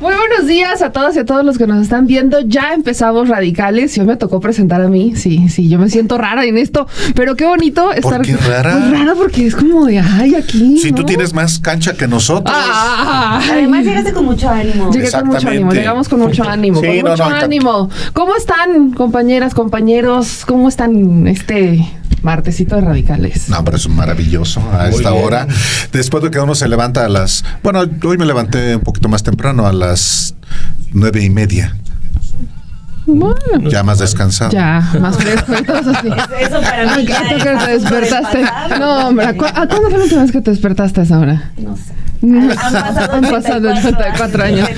Muy buenos días a todas y a todos los que nos están viendo. Ya empezamos Radicales y hoy me tocó presentar a mí. Sí, yo me siento rara en esto, pero qué bonito estar. ¿Por qué rara? Muy rara porque es como de, ay, aquí. Si ¿no? tú tienes más cancha que nosotros. Además llegaste con mucho ánimo. Llegué con mucho ánimo, llegamos con mucho ánimo. Sí, con mucho ánimo. ¿Cómo están, compañeras, compañeros? ¿Cómo están este martesito de Radicales? No, pero es maravilloso a esta hora. Después de que uno se levanta a las... Bueno, hoy me levanté un poquito más temprano, a las 9:30. Bueno, Ya más descansado. ya, más fresco y todo así. Eso para mí ya ¿Hasta es que te asunto despertaste? del pasado. No, hombre, ¿a cuándo fue la última vez que te despertaste a esa hora? No sé. Han pasado 84 años.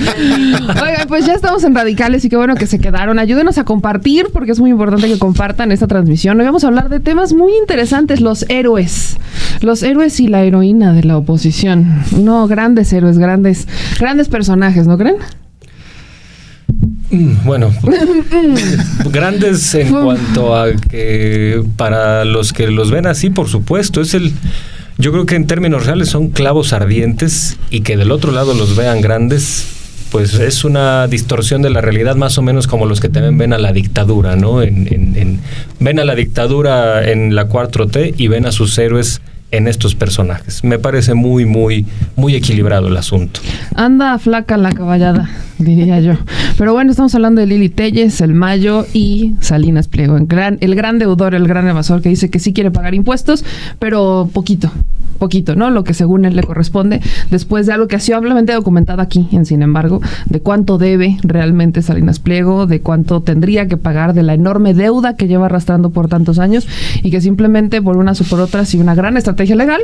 Oigan, pues ya estamos en Radicales y qué bueno que se quedaron. Ayúdenos a compartir porque es muy importante que compartan esta transmisión. Hoy vamos a hablar de temas muy interesantes, los héroes. Los héroes y la heroína de la oposición. No, grandes héroes, grandes personajes, ¿no creen? Bueno, grandes en cuanto a que para los que los ven así, por supuesto, yo creo que en términos reales son clavos ardientes y que del otro lado los vean grandes, pues es una distorsión de la realidad más o menos como los que también ven a la dictadura, ¿no? Ven a la dictadura en la 4T y ven a sus héroes en estos personajes. Me parece muy, muy, muy equilibrado el asunto. Anda flaca la caballada, diría yo. Pero bueno, estamos hablando de Lili Téllez, el Mayo y Salinas Pliego. El gran deudor, el gran evasor que dice que sí quiere pagar impuestos, pero poquito, ¿no? Lo que según él le corresponde, después de algo que ha sido ampliamente documentado aquí, sin embargo, de cuánto debe realmente Salinas Pliego, de cuánto tendría que pagar, de la enorme deuda que lleva arrastrando por tantos años y que simplemente por unas o por otras y una gran estrategia legal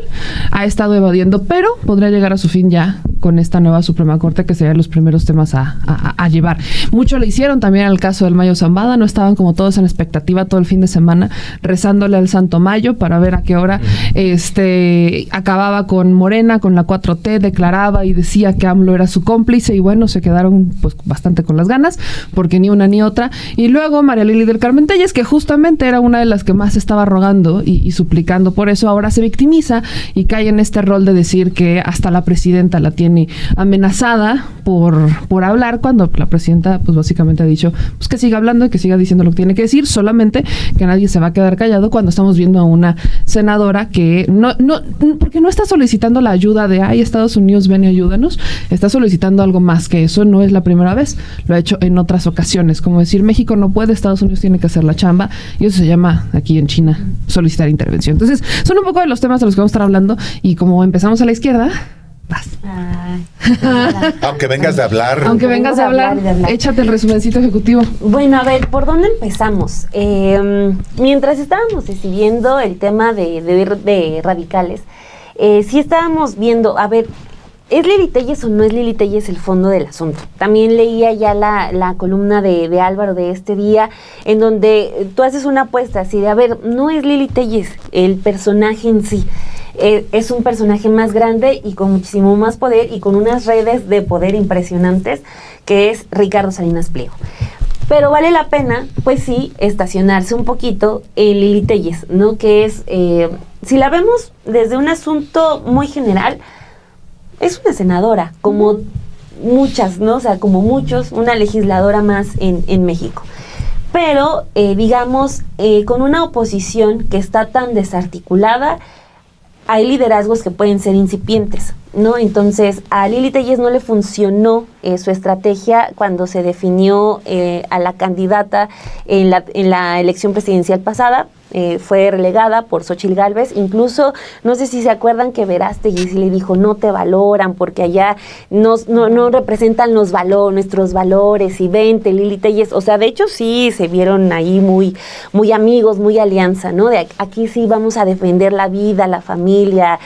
ha estado evadiendo, pero podría llegar a su fin ya con esta nueva Suprema Corte que serían los primeros temas a llevar. Mucho le hicieron también al caso del Mayo Zambada, no estaban como todos en expectativa todo el fin de semana rezándole al Santo Mayo para ver a qué hora acababa con Morena, con la 4T, declaraba y decía que AMLO era su cómplice y bueno, se quedaron pues bastante con las ganas porque ni una ni otra. Y luego María Lili del Carmen Téllez, que justamente era una de las que más estaba rogando y suplicando por eso, ahora se victimiza y cae en este rol de decir que hasta la presidenta la tiene amenazada por hablar, cuando la presidenta pues básicamente ha dicho pues que siga hablando y que siga diciendo lo que tiene que decir, solamente que nadie se va a quedar callado cuando estamos viendo a una senadora que no porque no está solicitando la ayuda de Estados Unidos, ven y ayúdanos, está solicitando algo más que eso. No es la primera vez, lo ha hecho en otras ocasiones, como decir México no puede, Estados Unidos tiene que hacer la chamba, y eso se llama aquí en China solicitar intervención. Entonces son un poco de los temas de los que vamos a estar hablando y como empezamos a la izquierda, vas. Aunque vengas de hablar. Aunque vengas de hablar, échate el resumencito ejecutivo. Bueno, a ver, ¿por dónde empezamos? Mientras estábamos decidiendo el tema de Radicales, sí estábamos viendo, a ver, ¿es Lili Téllez o no es Lili Téllez el fondo del asunto? También leía ya la columna de Álvaro de este día, en donde tú haces una apuesta así de, a ver, no es Lili Téllez el personaje en sí, es un personaje más grande y con muchísimo más poder y con unas redes de poder impresionantes, que es Ricardo Salinas Pliego. Pero vale la pena, pues sí, estacionarse un poquito en Lili Téllez, ¿no? Que es, si la vemos desde un asunto muy general, es una senadora, como muchas, ¿no? O sea, como muchos, una legisladora más en México. Pero, digamos, con una oposición que está tan desarticulada, hay liderazgos que pueden ser incipientes, ¿no? Entonces, a Lili Téllez no le funcionó su estrategia cuando se definió a la candidata en la elección presidencial pasada. Fue relegada por Xóchitl Gálvez. Incluso, no sé si se acuerdan que Verástegui sí le dijo, no te valoran porque allá no representan nuestros valores, y vente, Lili Téllez. O sea, de hecho sí se vieron ahí muy, muy amigos, muy alianza, ¿no? De aquí sí vamos a defender la vida, la familia,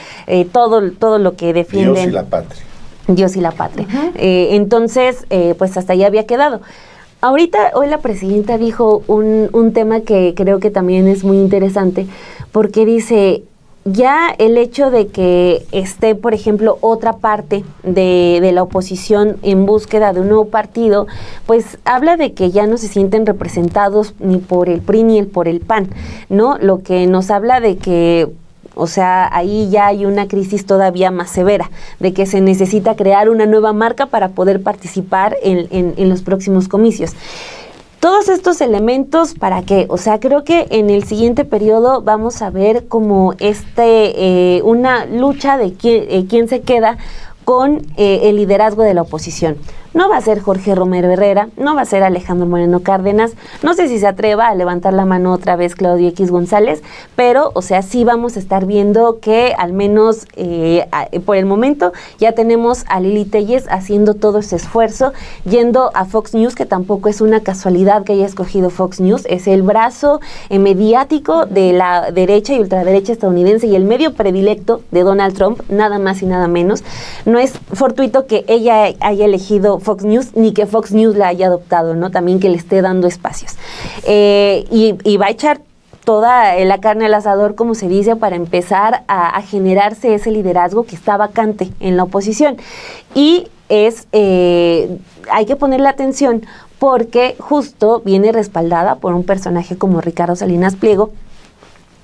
todo lo que defienden. Dios y la patria. Dios y la patria. Entonces, pues hasta ahí había quedado. Ahorita, hoy la presidenta dijo un tema que creo que también es muy interesante, porque dice, ya el hecho de que esté, por ejemplo, otra parte de la oposición en búsqueda de un nuevo partido, pues habla de que ya no se sienten representados ni por el PRI ni por el PAN, ¿no? Lo que nos habla de que O sea, ahí ya hay una crisis todavía más severa, de que se necesita crear una nueva marca para poder participar en los próximos comicios. Todos estos elementos, ¿para qué? O sea, creo que en el siguiente periodo vamos a ver como una lucha de quién se queda con el liderazgo de la oposición. No va a ser Jorge Romero Herrera, no va a ser Alejandro Moreno Cárdenas, no sé si se atreva a levantar la mano otra vez Claudio X González, pero, o sea, sí vamos a estar viendo que al menos por el momento ya tenemos a Lili Téllez haciendo todo ese esfuerzo, yendo a Fox News, que tampoco es una casualidad que haya escogido Fox News, es el brazo mediático de la derecha y ultraderecha estadounidense y el medio predilecto de Donald Trump, nada más y nada menos. No es fortuito que ella haya elegido Fox News, ni que Fox News la haya adoptado, ¿no? También que le esté dando espacios. Y va a echar toda la carne al asador, como se dice, para empezar a generarse ese liderazgo que está vacante en la oposición. Y hay que ponerle atención porque justo viene respaldada por un personaje como Ricardo Salinas Pliego,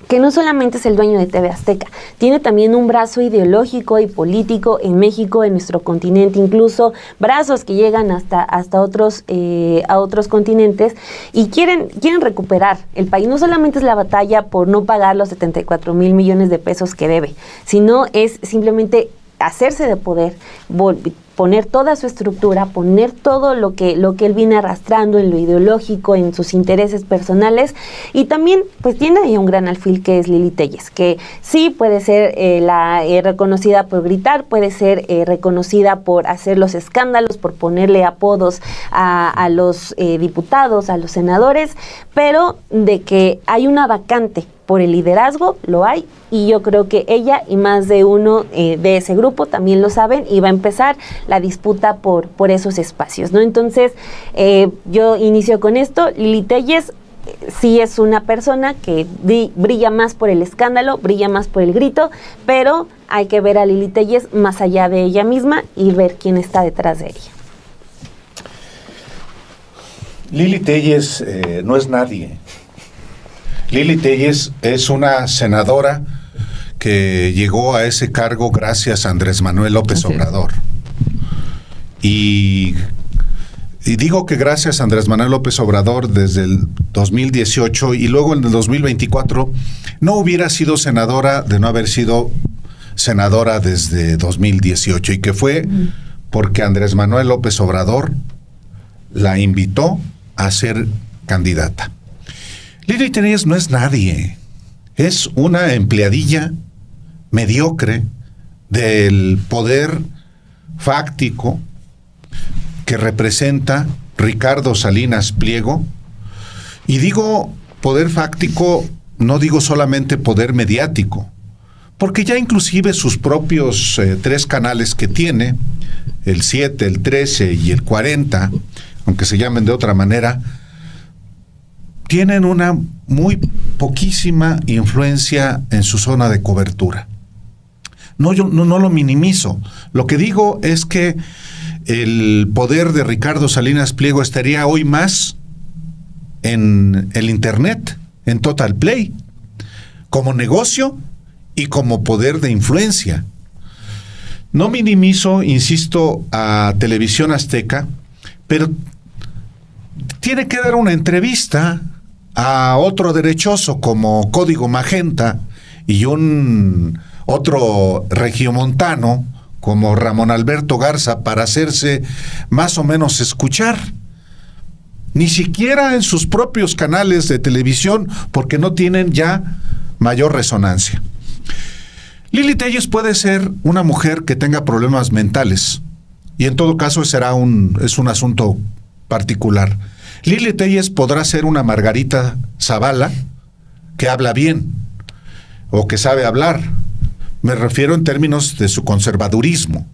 que no solamente es el dueño de TV Azteca, tiene también un brazo ideológico y político en México, en nuestro continente, incluso brazos que llegan hasta otros a otros continentes y quieren recuperar el país. No solamente es la batalla por no pagar los 74 mil millones de pesos que debe, sino es simplemente hacerse de poder, poner toda su estructura, poner todo lo que él viene arrastrando en lo ideológico, en sus intereses personales, y también pues tiene ahí un gran alfil que es Lili Téllez, que sí puede ser reconocida por gritar, puede ser reconocida por hacer los escándalos, por ponerle apodos a los diputados, a los senadores, pero de que hay una vacante por el liderazgo, lo hay, y yo creo que ella y más de uno de ese grupo también lo saben, y va a empezar la disputa por esos espacios, ¿no? Entonces, yo inicio con esto. Lili Téllez sí es una persona que brilla más por el escándalo, brilla más por el grito, pero hay que ver a Lili Téllez más allá de ella misma y ver quién está detrás de ella. Lili Téllez no es nadie. Lili Téllez es una senadora que llegó a ese cargo gracias a Andrés Manuel López Obrador. Y digo que gracias a Andrés Manuel López Obrador desde el 2018 y luego en el 2024 no hubiera sido senadora de no haber sido senadora desde 2018, y que fue porque Andrés Manuel López Obrador la invitó a ser candidata. Lili Téllez no es nadie, es una empleadilla mediocre del poder fáctico que representa Ricardo Salinas Pliego. Y digo poder fáctico, no digo solamente poder mediático, porque ya inclusive sus propios 3 canales que tiene, el 7, el 13 y el 40, aunque se llamen de otra manera, tienen una muy poquísima influencia en su zona de cobertura. No, yo no lo minimizo. Lo que digo es que el poder de Ricardo Salinas Pliego estaría hoy más en el Internet, en Total Play, como negocio y como poder de influencia. No minimizo, insisto, a Televisión Azteca, pero tiene que dar una entrevista a otro derechoso como Código Magenta y otro regiomontano como Ramón Alberto Garza para hacerse más o menos escuchar. Ni siquiera en sus propios canales de televisión, porque no tienen ya mayor resonancia. Lili Téllez puede ser una mujer que tenga problemas mentales, y en todo caso es un asunto particular. Lili Téllez podrá ser una Margarita Zavala que habla bien o que sabe hablar. Me refiero en términos de su conservadurismo.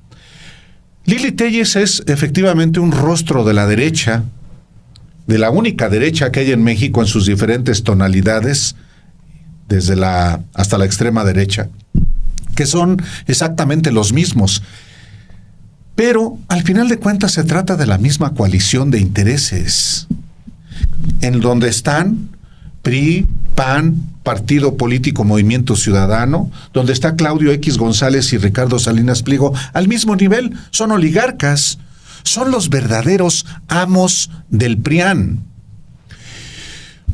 Lili Téllez es efectivamente un rostro de la derecha, de la única derecha que hay en México en sus diferentes tonalidades, hasta la extrema derecha, que son exactamente los mismos. Pero al final de cuentas se trata de la misma coalición de intereses, en donde están PRI, PAN, Partido Político Movimiento Ciudadano, donde está Claudio X González y Ricardo Salinas Pliego al mismo nivel, son oligarcas, son los verdaderos amos del PRIAN.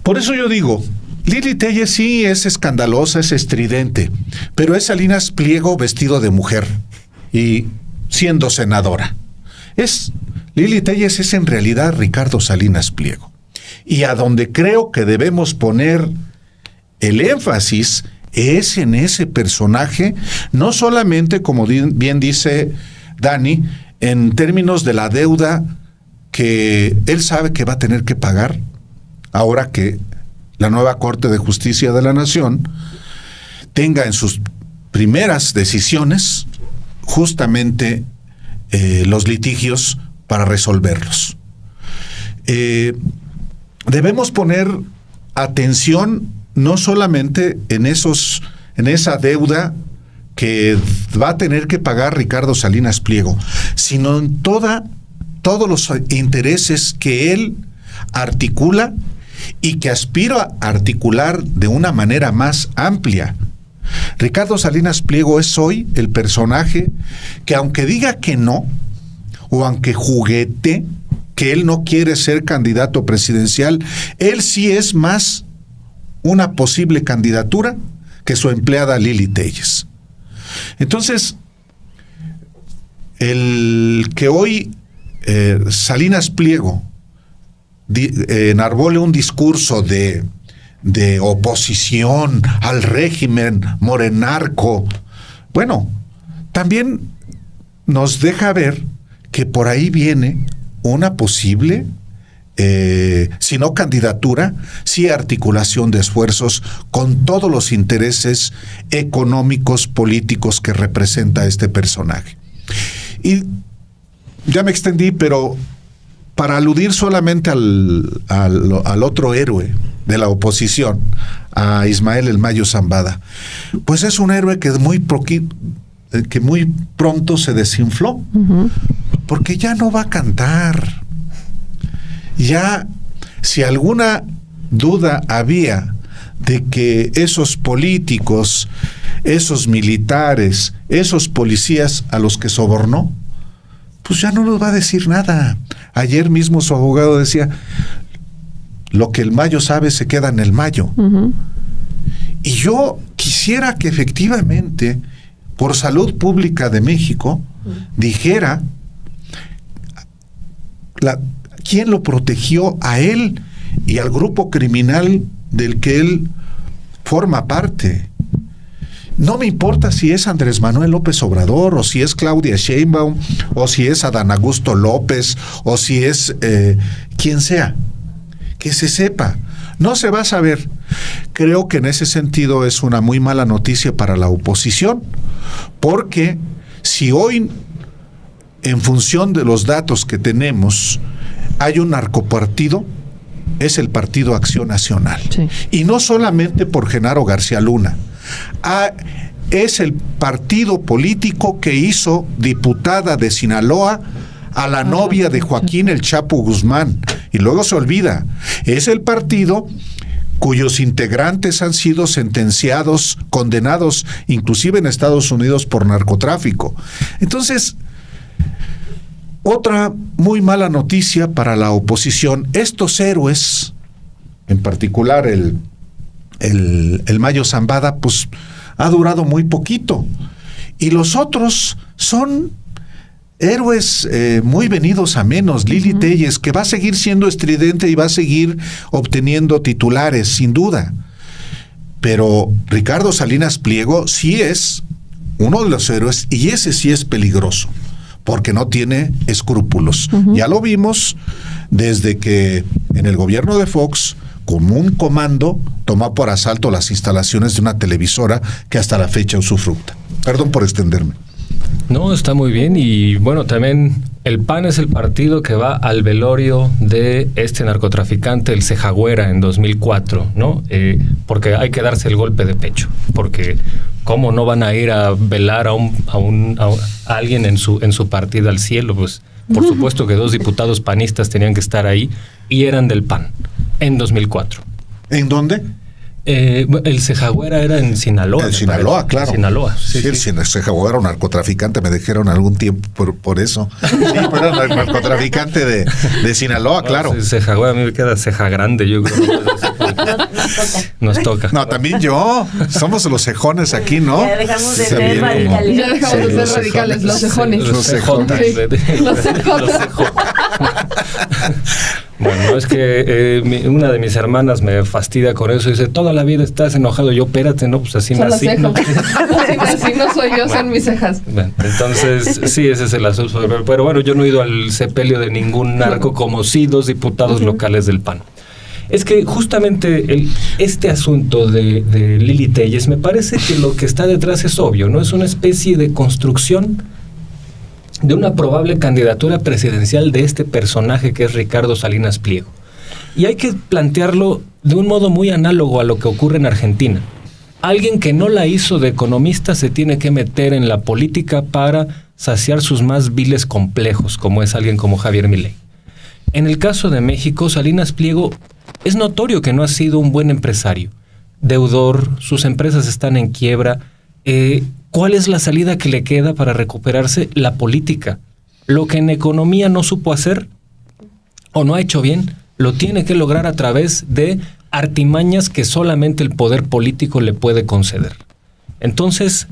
Por eso yo digo, Lili Telles sí es escandalosa, es estridente, pero es Salinas Pliego vestido de mujer y siendo senadora. Lili Telles es en realidad Ricardo Salinas Pliego. Y a donde creo que debemos poner el énfasis es en ese personaje, no solamente, como bien dice Dani, en términos de la deuda que él sabe que va a tener que pagar, ahora que la nueva Corte de Justicia de la Nación tenga en sus primeras decisiones justamente los litigios para resolverlos. Debemos poner atención no solamente en esa deuda que va a tener que pagar Ricardo Salinas Pliego, sino en todos los intereses que él articula y que aspira a articular de una manera más amplia. Ricardo Salinas Pliego es hoy el personaje que, aunque diga que no, o aunque juguete, que él no quiere ser candidato presidencial, él sí es más una posible candidatura que su empleada Lili Telles. Entonces, el que hoy Salinas Pliego enarbole un discurso de oposición al régimen morenarco, bueno, también nos deja ver que por ahí viene una posible, si no candidatura, sí articulación de esfuerzos con todos los intereses económicos, políticos que representa este personaje. Y ya me extendí, pero para aludir solamente al otro héroe de la oposición, a Ismael El Mayo Zambada, pues es un héroe que muy pronto se desinfló, porque ya no va a cantar. Ya, si alguna duda había de que esos políticos, esos militares, esos policías a los que sobornó, pues ya no nos va a decir nada. Ayer mismo su abogado decía, lo que el Mayo sabe se queda en el Mayo. Y yo quisiera que efectivamente, por Salud Pública de México, dijera quién lo protegió a él y al grupo criminal del que él forma parte. No me importa si es Andrés Manuel López Obrador, o si es Claudia Sheinbaum, o si es Adán Augusto López, o si es quien sea. Que se sepa. No se va a saber. Creo que en ese sentido es una muy mala noticia para la oposición, porque si hoy, en función de los datos que tenemos, hay un narcopartido, es el Partido Acción Nacional. Sí. Y no solamente por Genaro García Luna. Es el partido político que hizo diputada de Sinaloa a la novia de Joaquín El Chapo Guzmán. Y luego se olvida. Es el partido cuyos integrantes han sido sentenciados, condenados, inclusive en Estados Unidos por narcotráfico. Entonces, otra muy mala noticia para la oposición. Estos héroes, en particular el Mayo Zambada, pues ha durado muy poquito. Y los otros son héroes muy venidos a menos. Lili Telles, que va a seguir siendo estridente y va a seguir obteniendo titulares, sin duda. Pero Ricardo Salinas Pliego sí es uno de los héroes, y ese sí es peligroso, porque no tiene escrúpulos. Ya lo vimos desde que en el gobierno de Fox, como un comando, tomó por asalto las instalaciones de una televisora que hasta la fecha usufructa. Perdón por extenderme. No, está muy bien. Y bueno, también el PAN es el partido que va al velorio de este narcotraficante, el Cejagüera, en 2004, ¿no? Porque hay que darse el golpe de pecho, porque ¿cómo no van a ir a velar a alguien en su partida al cielo? Pues por supuesto que 2 diputados panistas tenían que estar ahí, y eran del PAN en 2004. ¿En dónde? El Cejagüera era en Sinaloa. En Sinaloa, claro. En Sinaloa, sí. El Cejagüera era un narcotraficante, me dijeron algún tiempo por eso. Sí, pero era un narcotraficante de Sinaloa, claro. Sí, Cejagüera, a mí me queda ceja grande, yo creo. Nos toca. No, también yo. Somos los cejones aquí, ¿no? Ya dejamos de ser radicales. Ya dejamos de ser radicales, los cejones. Los cejones. Los cejones. Bueno, es que una de mis hermanas me fastidia con eso. Dice, toda la vida estás enojado. Yo, espérate, no, pues así Son las nací. cejas. Así no soy yo, son mis cejas. Bueno, entonces, sí, ese es el asunto. Pero bueno, yo no he ido al sepelio de ningún narco como sí 2 diputados locales del PAN. Es que justamente este asunto de Lili Téllez, me parece que lo que está detrás es obvio, ¿no? Es una especie de construcción de una probable candidatura presidencial de este personaje que es Ricardo Salinas Pliego. Y hay que plantearlo de un modo muy análogo a lo que ocurre en Argentina. Alguien que no la hizo de economista se tiene que meter en la política para saciar sus más viles complejos, como es alguien como Javier Milei. En el caso de México, Salinas Pliego es notorio que no ha sido un buen empresario. Deudor, sus empresas están en quiebra. ¿Cuál es la salida que le queda para recuperarse? La política. Lo que en economía no supo hacer o no ha hecho bien, lo tiene que lograr a través de artimañas que solamente el poder político le puede conceder. Entonces,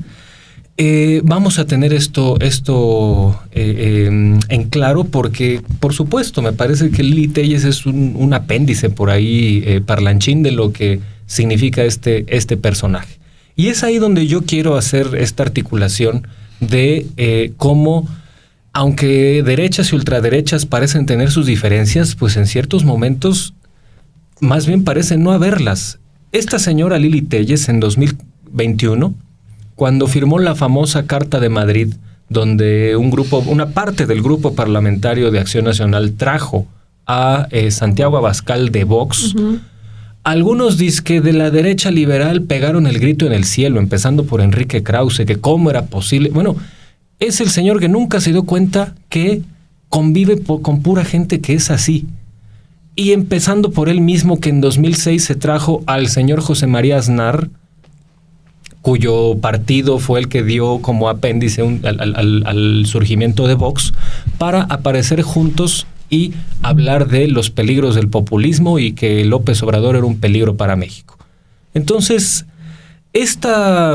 vamos a tener esto en claro porque, por supuesto, me parece que Lili Téllez es un apéndice por ahí parlanchín de lo que significa este personaje. Y es ahí donde yo quiero hacer esta articulación de cómo, aunque derechas y ultraderechas parecen tener sus diferencias, pues en ciertos momentos más bien parecen no haberlas. Esta señora Lili Téllez en 2021, cuando firmó la famosa Carta de Madrid, donde una parte del grupo parlamentario de Acción Nacional trajo a Santiago Abascal de Vox, algunos dizque de la derecha liberal pegaron el grito en el cielo, empezando por Enrique Krause, que cómo era posible. Bueno, es el señor que nunca se dio cuenta que convive con pura gente que es así. Y empezando por él mismo, que en 2006 se trajo al señor José María Aznar, cuyo partido fue el que dio como apéndice al surgimiento de Vox, para aparecer juntos y hablar de los peligros del populismo y que López Obrador era un peligro para México. Entonces, esta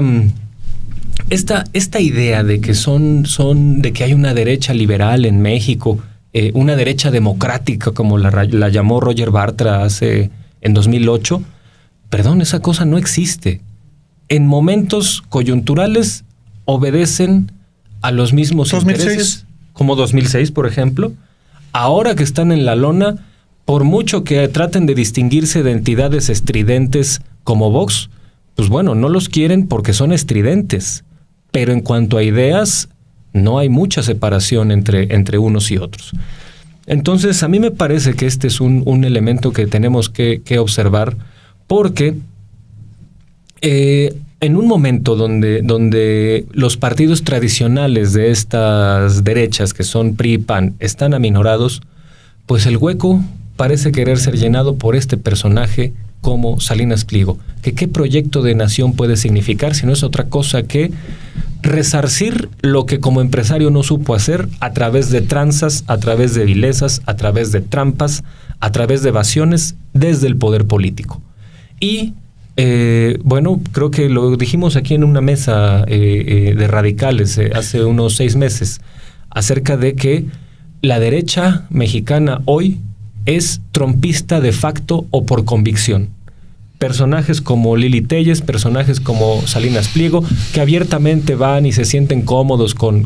idea de que de que hay una derecha liberal en México, una derecha democrática, como la llamó Roger Bartra en 2008, perdón, esa cosa no existe. En momentos coyunturales obedecen a los mismos 2006. intereses, como 2006, por ejemplo. Ahora que están en la lona, por mucho que traten de distinguirse de entidades estridentes como Vox, pues bueno, no los quieren porque son estridentes. Pero en cuanto a ideas, no hay mucha separación entre unos y otros. Entonces, a mí me parece que este es un elemento que tenemos que observar, porque en un momento donde los partidos tradicionales de estas derechas, que son PRI y PAN, están aminorados, pues el hueco parece querer ser llenado por este personaje como Salinas Pliego. ¿Qué proyecto de nación puede significar si no es otra cosa que resarcir lo que como empresario no supo hacer a través de tranzas, a través de vilezas, a través de trampas, a través de evasiones desde el poder político? Y bueno, creo que lo dijimos aquí en una mesa de radicales hace unos 6 meses, acerca de que la derecha mexicana hoy es trompista de facto o por convicción. Personajes como Lili Téllez, personajes como Salinas Pliego, que abiertamente van y se sienten cómodos con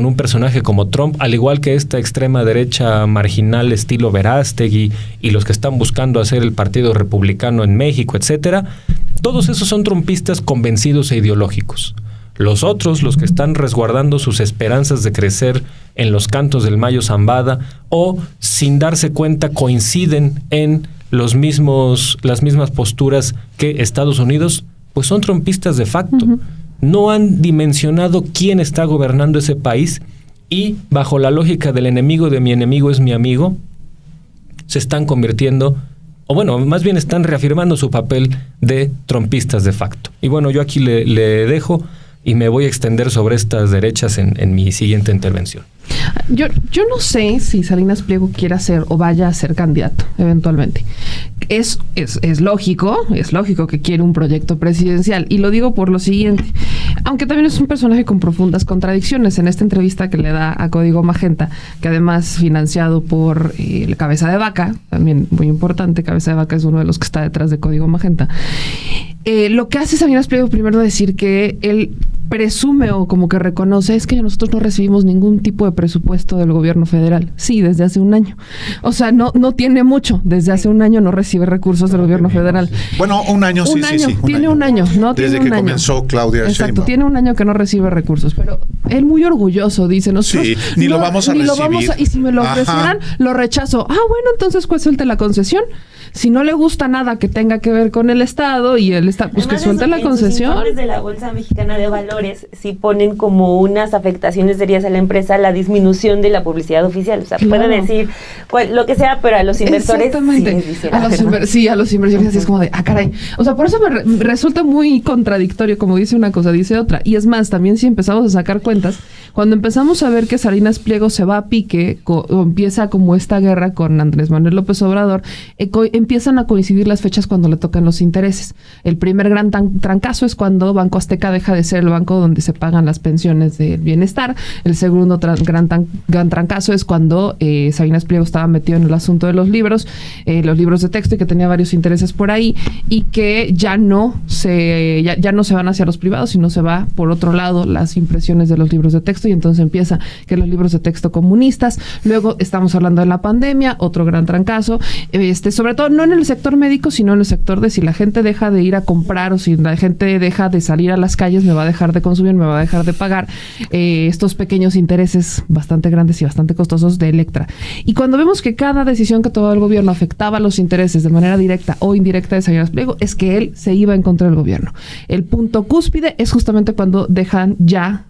un personaje como Trump, al igual que esta extrema derecha marginal estilo Verástegui y los que están buscando hacer el Partido Republicano en México, etcétera. Todos esos son trumpistas convencidos e ideológicos. Los otros, los que están resguardando sus esperanzas de crecer en los cantos del Mayo Zambada o, sin darse cuenta, coinciden en las mismas posturas que Estados Unidos, pues son trumpistas de facto. No han dimensionado quién está gobernando ese país y, bajo la lógica del enemigo de mi enemigo es mi amigo, se están convirtiendo o bueno, más bien están reafirmando su papel de trompistas de facto. Y bueno, yo aquí le dejo y me voy a extender sobre estas derechas en mi siguiente intervención. Yo no sé si Salinas Pliego quiera ser o vaya a ser candidato eventualmente. Es lógico que quiere un proyecto presidencial, y lo digo por lo siguiente. Aunque también es un personaje con profundas contradicciones. En esta entrevista que le da a Código Magenta, que además financiado por Cabeza de Vaca, también muy importante, Cabeza de Vaca es uno de los que está detrás de Código Magenta. Lo que hace Salinas Pliego primero decir que él presume o como que reconoce es que nosotros no recibimos ningún tipo de presupuesto del gobierno federal. Sí, desde hace un año. O sea, no tiene mucho. Desde hace un año no recibe recursos del gobierno federal. Bueno, un año, sí. Tiene un año, ¿no? Desde que comenzó Claudia Sheinbaum. Exacto, tiene un año que no recibe recursos, pero él muy orgulloso dice, nosotros ni lo vamos a recibir. Y si me lo ofrecieran, lo rechazo. Bueno, entonces pues suelte la concesión. Si no le gusta nada que tenga que ver con el Estado y el Estado, pues que suelte la concesión. Los informes de la Bolsa Mexicana de Valores sí ponen como unas afectaciones serias a la empresa la disminución de la publicidad oficial. O sea, puede decir lo que sea, pero a los inversores exactamente. Sí les dicen, a los inversores así es como de, caray. O sea, por eso me resulta muy contradictorio, como dice una cosa, dice otra. Y es más, también si empezamos a sacar cuentas, cuando empezamos a ver que Salinas Pliego se va a pique, o empieza como esta guerra con Andrés Manuel López Obrador, empiezan a coincidir las fechas cuando le tocan los intereses. El primer gran trancazo es cuando Banco Azteca deja de ser el banco donde se pagan las pensiones del bienestar. El segundo gran trancazo es cuando Salinas Pliego estaba metido en el asunto de los libros de texto, y que tenía varios intereses por ahí, y que ya no se van hacia los privados, sino se va por otro lado las impresiones de los libros de texto, y entonces empieza que los libros de texto comunistas. Luego estamos hablando de la pandemia, otro gran trancazo, sobre todo no en el sector médico, sino en el sector de si la gente deja de ir a comprar o si la gente deja de salir a las calles, me va a dejar de consumir, me va a dejar de pagar estos pequeños intereses bastante grandes y bastante costosos de Electra. Y cuando vemos que cada decisión que tomaba el gobierno afectaba los intereses de manera directa o indirecta de Salinas Pliego, es que él se iba en contra del gobierno. El punto cúspide es justamente cuando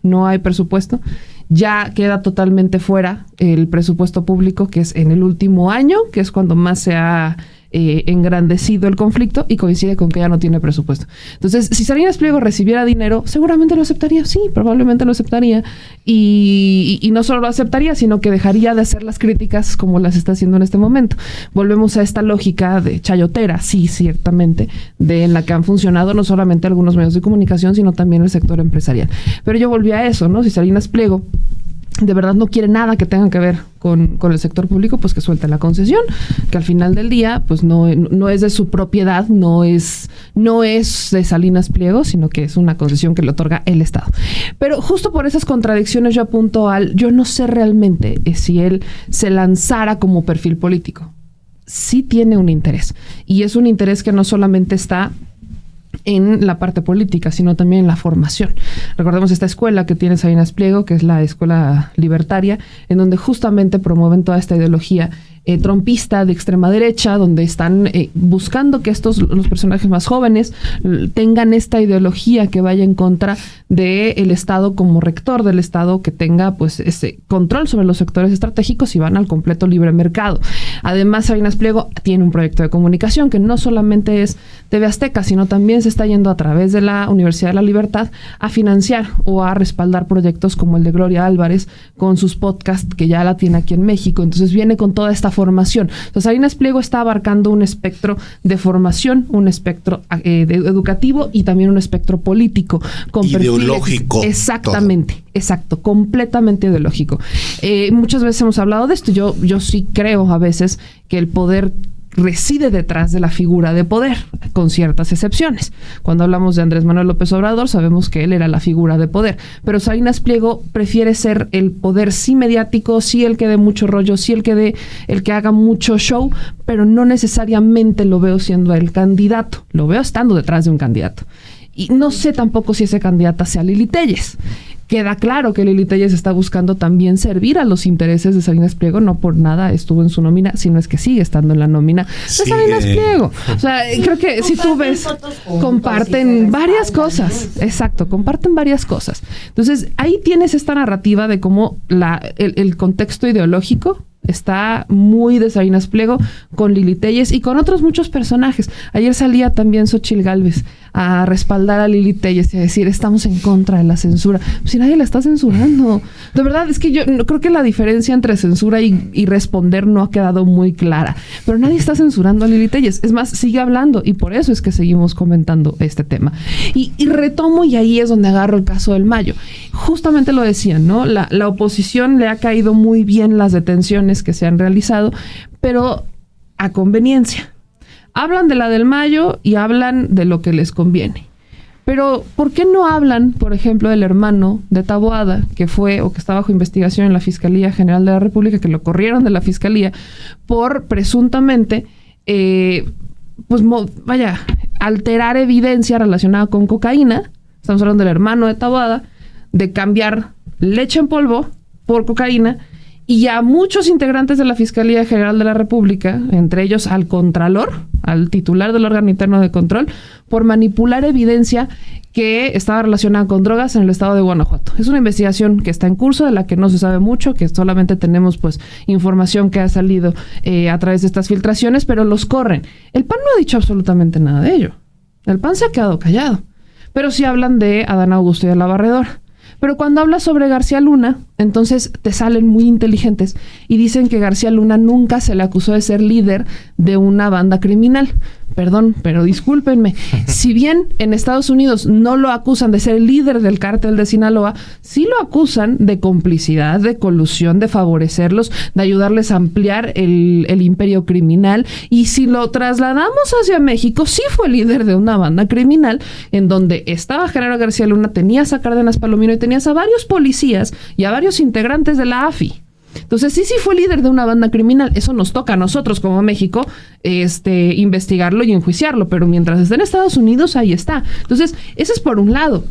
no hay presupuesto, ya queda totalmente fuera el presupuesto público, que es en el último año, que es cuando más se ha engrandecido el conflicto, y coincide con que ya no tiene presupuesto. Entonces, si Salinas Pliego recibiera dinero, seguramente lo aceptaría. Sí, probablemente lo aceptaría. Y no solo lo aceptaría, sino que dejaría de hacer las críticas como las está haciendo en este momento. Volvemos a esta lógica de chayotera, sí, ciertamente, en la que han funcionado no solamente algunos medios de comunicación, sino también el sector empresarial. Pero yo volví a eso, ¿no? Si Salinas Pliego de verdad no quiere nada que tenga que ver con el sector público, pues que suelte la concesión, que al final del día pues no es de su propiedad, no es de Salinas Pliego, sino que es una concesión que le otorga el Estado. Pero justo por esas contradicciones yo apunto yo no sé realmente si él se lanzara como perfil político. Sí tiene un interés, y es un interés que no solamente está en la parte política, sino también en la formación. Recordemos esta escuela que tiene Salinas Pliego, que es la Escuela Libertaria, en donde justamente promueven toda esta ideología trompista de extrema derecha, donde están buscando que los personajes más jóvenes tengan esta ideología que vaya en contra del Estado como rector del Estado, que tenga pues ese control sobre los sectores estratégicos, y van al completo libre mercado. Además, Salinas Pliego tiene un proyecto de comunicación que no solamente es TV Azteca, sino también se está yendo a través de la Universidad de la Libertad a financiar o a respaldar proyectos como el de Gloria Álvarez con sus podcasts, que ya la tiene aquí en México. Entonces viene con toda esta formación. Entonces, Salinas Pliego está abarcando un espectro de formación, un espectro educativo y también un espectro político con ideológico. Exactamente, todo. Exacto, completamente ideológico. Muchas veces hemos hablado de esto. Yo sí creo a veces que el poder reside detrás de la figura de poder, con ciertas excepciones. Cuando hablamos de Andrés Manuel López Obrador, sabemos que él era la figura de poder, pero Salinas Pliego prefiere ser el poder sí mediático, sí el que dé mucho rollo, sí el que haga mucho show, pero no necesariamente lo veo siendo el candidato, lo veo estando detrás de un candidato. Y no sé tampoco si esa candidata sea Lili Téllez. Queda claro que Lili Téllez está buscando también servir a los intereses de Salinas Pliego, no por nada estuvo en su nómina, sino es que sigue estando en la nómina de Salinas Pliego. O sea, creo que si tú ves, comparten varias cosas. Exacto, comparten varias cosas. Entonces, ahí tienes esta narrativa de cómo el contexto ideológico está muy de Salinas Pliego, con Lili Téllez y con otros muchos personajes. Ayer salía también Xóchitl Gálvez a respaldar a Lili Téllez y a decir, estamos en contra de la censura. Pues si nadie la está censurando. De verdad, es que yo creo que la diferencia entre censura y responder no ha quedado muy clara. Pero nadie está censurando a Lili Téllez. Es más, sigue hablando y por eso es que seguimos comentando este tema. Y retomo, y ahí es donde agarro el caso del Mayo. Justamente lo decían, ¿no? La oposición le ha caído muy bien las detenciones que se han realizado, pero a conveniencia. Hablan de la del Mayo y hablan de lo que les conviene. Pero, ¿por qué no hablan, por ejemplo, del hermano de Taboada, que fue o que está bajo investigación en la Fiscalía General de la República, que lo corrieron de la Fiscalía por presuntamente, alterar evidencia relacionada con cocaína? Estamos hablando del hermano de Taboada, de cambiar leche en polvo por cocaína, y a muchos integrantes de la Fiscalía General de la República, entre ellos al Contralor, al titular del órgano interno de control, por manipular evidencia que estaba relacionada con drogas en el estado de Guanajuato. Es una investigación que está en curso, de la que no se sabe mucho, que solamente tenemos pues información que ha salido a través de estas filtraciones, pero los corren. El PAN no ha dicho absolutamente nada de ello. El PAN se ha quedado callado. Pero sí hablan de Adán Augusto y de la Barredora. Pero cuando hablas sobre García Luna, entonces te salen muy inteligentes y dicen que García Luna nunca se le acusó de ser líder de una banda criminal. Perdón, pero discúlpenme. Si bien en Estados Unidos no lo acusan de ser líder del cártel de Sinaloa, sí lo acusan de complicidad, de colusión, de favorecerlos, de ayudarles a ampliar el imperio criminal. Y si lo trasladamos hacia México, sí fue líder de una banda criminal en donde estaba Genaro García Luna, tenías a Cárdenas Palomino y tenías a varios policías y a varios integrantes de la AFI. Entonces sí fue líder de una banda criminal. Eso nos toca a nosotros como México investigarlo y enjuiciarlo, pero mientras esté en Estados Unidos, ahí está. Entonces, ese es por un lado.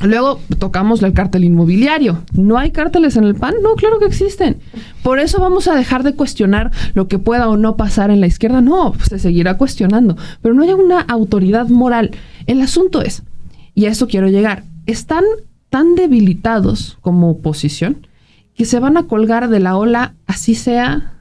Luego tocamos el cártel inmobiliario. ¿No hay cárteles en el PAN? No, claro que existen. Por eso vamos a dejar de cuestionar lo que pueda o no pasar en la izquierda. No, se seguirá cuestionando, pero no hay una autoridad moral. El asunto es, y a eso quiero llegar, están tan debilitados como oposición que se van a colgar de la ola, así sea,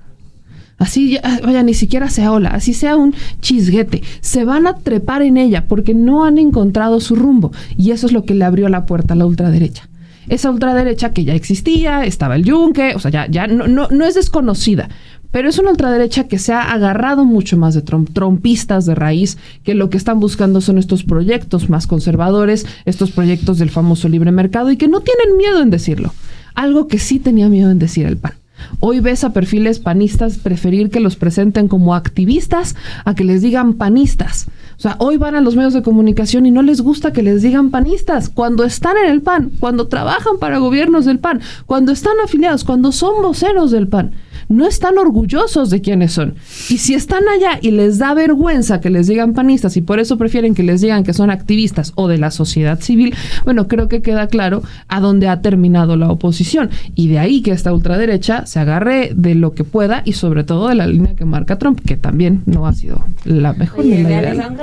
ni siquiera sea ola, así sea un chisguete, se van a trepar en ella porque no han encontrado su rumbo, y eso es lo que le abrió la puerta a la ultraderecha. Esa ultraderecha que ya existía, estaba el Yunque, o sea, ya no es desconocida, pero es una ultraderecha que se ha agarrado mucho más de trompistas de raíz, que lo que están buscando son estos proyectos más conservadores, estos proyectos del famoso libre mercado, y que no tienen miedo en decirlo. Algo que sí tenía miedo en decir el PAN. Hoy ves a perfiles panistas preferir que los presenten como activistas a que les digan panistas. O sea, hoy van a los medios de comunicación y no les gusta que les digan panistas. Cuando están en el PAN, cuando trabajan para gobiernos del PAN, cuando están afiliados, cuando son voceros del PAN, no están orgullosos de quiénes son. Y si están allá y les da vergüenza que les digan panistas y por eso prefieren que les digan que son activistas o de la sociedad civil, bueno, creo que queda claro a dónde ha terminado la oposición. Y de ahí que esta ultraderecha se agarre de lo que pueda y sobre todo de la línea que marca Trump, que también no ha sido la mejor. Oye, ni la ideal.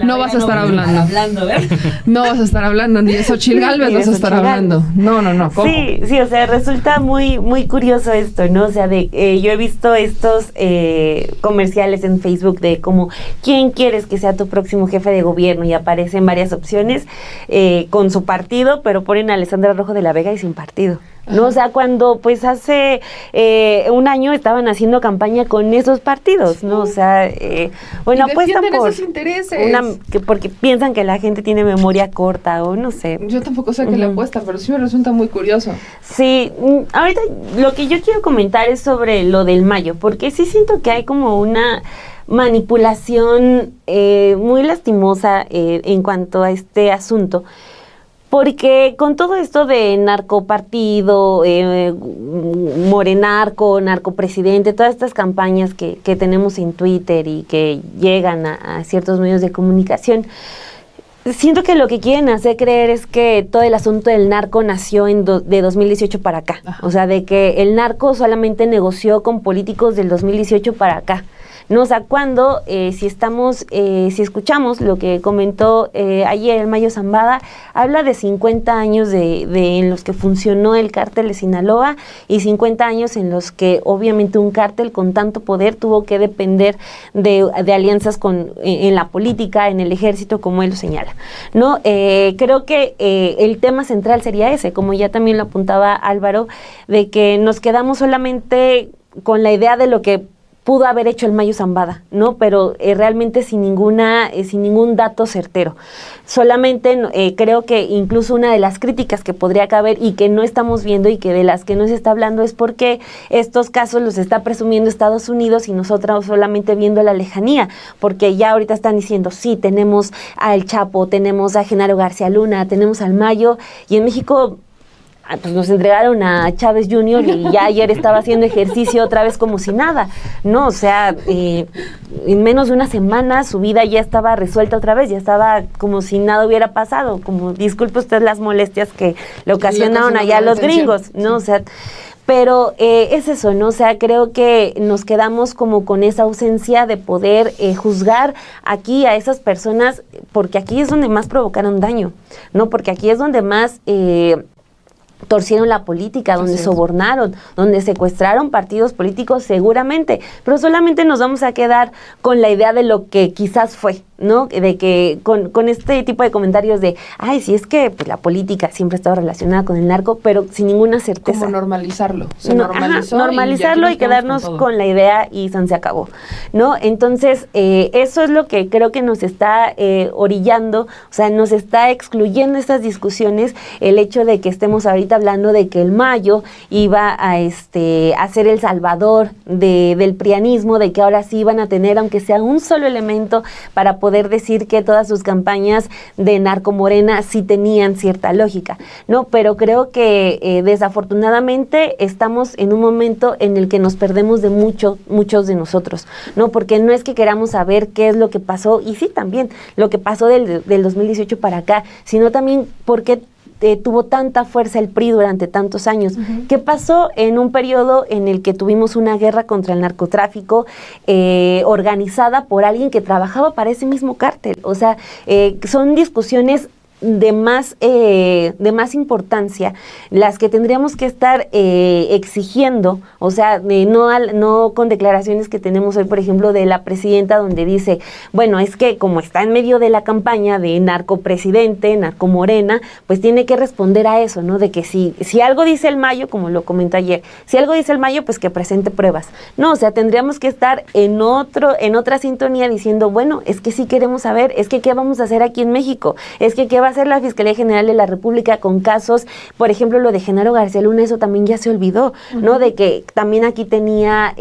No vas a estar hablando. No vas a estar hablando, ni de Xóchitl Gálvez vas a estar hablando. No. ¿Cómo? Sí, o sea, resulta muy, muy curioso esto, ¿no? O sea, yo he visto estos comerciales en Facebook de como, ¿quién quieres que sea tu próximo jefe de gobierno? Y aparecen varias opciones con su partido, pero ponen a Alessandra Rojo de la Vega y sin partido. ¿No? O sea, cuando pues hace un año estaban haciendo campaña con esos partidos, ¿no? O sea, apuestan por esos intereses. Porque piensan que la gente tiene memoria corta o no sé. Yo tampoco sé que le apuesta, pero sí me resulta muy curioso. Sí, ahorita lo que yo quiero comentar es sobre lo del Mayo, porque sí siento que hay como una manipulación muy lastimosa en cuanto a este asunto. Porque con todo esto de narcopartido, morenarco, narcopresidente, todas estas campañas que tenemos en Twitter y que llegan a ciertos medios de comunicación, Siento que lo que quieren hacer creer es que todo el asunto del narco nació de 2018 para acá. Ajá. O sea, de que el narco solamente negoció con políticos del 2018 para acá. No, o sea, cuando si escuchamos lo que comentó ayer el Mayo Zambada, habla de 50 años en los que funcionó el cártel de Sinaloa y 50 años en los que obviamente un cártel con tanto poder tuvo que depender de alianzas en la política, en el ejército, como él lo señala. No, creo que el tema central sería ese, como ya también lo apuntaba Álvaro, de que nos quedamos solamente con la idea de lo que pudo haber hecho el Mayo Zambada, ¿no? Pero realmente sin ningún dato certero. Solamente creo que incluso una de las críticas que podría caber y que no estamos viendo y que de las que no se está hablando es porque estos casos los está presumiendo Estados Unidos y nosotros solamente viendo la lejanía, porque ya ahorita están diciendo, sí, tenemos al Chapo, tenemos a Genaro García Luna, tenemos al Mayo, y en México pues nos entregaron a Chávez Jr. y ya ayer estaba haciendo ejercicio otra vez como si nada, ¿no? O sea, en menos de una semana su vida ya estaba resuelta otra vez, ya estaba como si nada hubiera pasado, como disculpe usted las molestias que le ocasionaron allá los gringos, ¿no? O sea, pero es eso, ¿no? O sea, creo que nos quedamos como con esa ausencia de poder juzgar aquí a esas personas, porque aquí es donde más provocaron daño, ¿no? Porque aquí es donde más torcieron la política, donde sobornaron, donde secuestraron partidos políticos seguramente, pero solamente nos vamos a quedar con la idea de lo que quizás fue, ¿no? De que con este tipo de comentarios de, ay, sí, es que pues, la política siempre ha estado relacionada con el narco, pero sin ninguna certeza. Como normalizarlo. Normalizarlo y quedarnos con la idea y se acabó, ¿no? Entonces, eso es lo que creo que nos está orillando, o sea, nos está excluyendo estas discusiones, el hecho de que estemos ahorita hablando de que el Mayo iba a ser el salvador del prianismo, de que ahora sí iban a tener, aunque sea un solo elemento, para poder decir que todas sus campañas de narcomorena sí tenían cierta lógica, ¿no? Pero creo que desafortunadamente estamos en un momento en el que nos perdemos de muchos de nosotros, ¿no? Porque no es que queramos saber qué es lo que pasó, y sí también, lo que pasó del 2018 para acá, sino también por qué tuvo tanta fuerza el PRI durante tantos años. Uh-huh. ¿Qué pasó en un periodo en el que tuvimos una guerra contra el narcotráfico organizada por alguien que trabajaba para ese mismo cártel? O sea, son discusiones de más importancia, las que tendríamos que estar exigiendo, o sea, no con declaraciones que tenemos hoy, por ejemplo, de la presidenta, donde dice, bueno, es que como está en medio de la campaña de narcopresidente, narcomorena, pues tiene que responder a eso, ¿no? De que si algo dice el Mayo, como lo comentó ayer, si algo dice el Mayo, pues que presente pruebas. No, o sea, tendríamos que estar en otra sintonía diciendo, bueno, es que sí queremos saber, es que qué vamos a hacer aquí en México, es que qué va a hacer la Fiscalía General de la República con casos, por ejemplo, lo de Genaro García Luna, eso también ya se olvidó, ¿no? De que también aquí tenía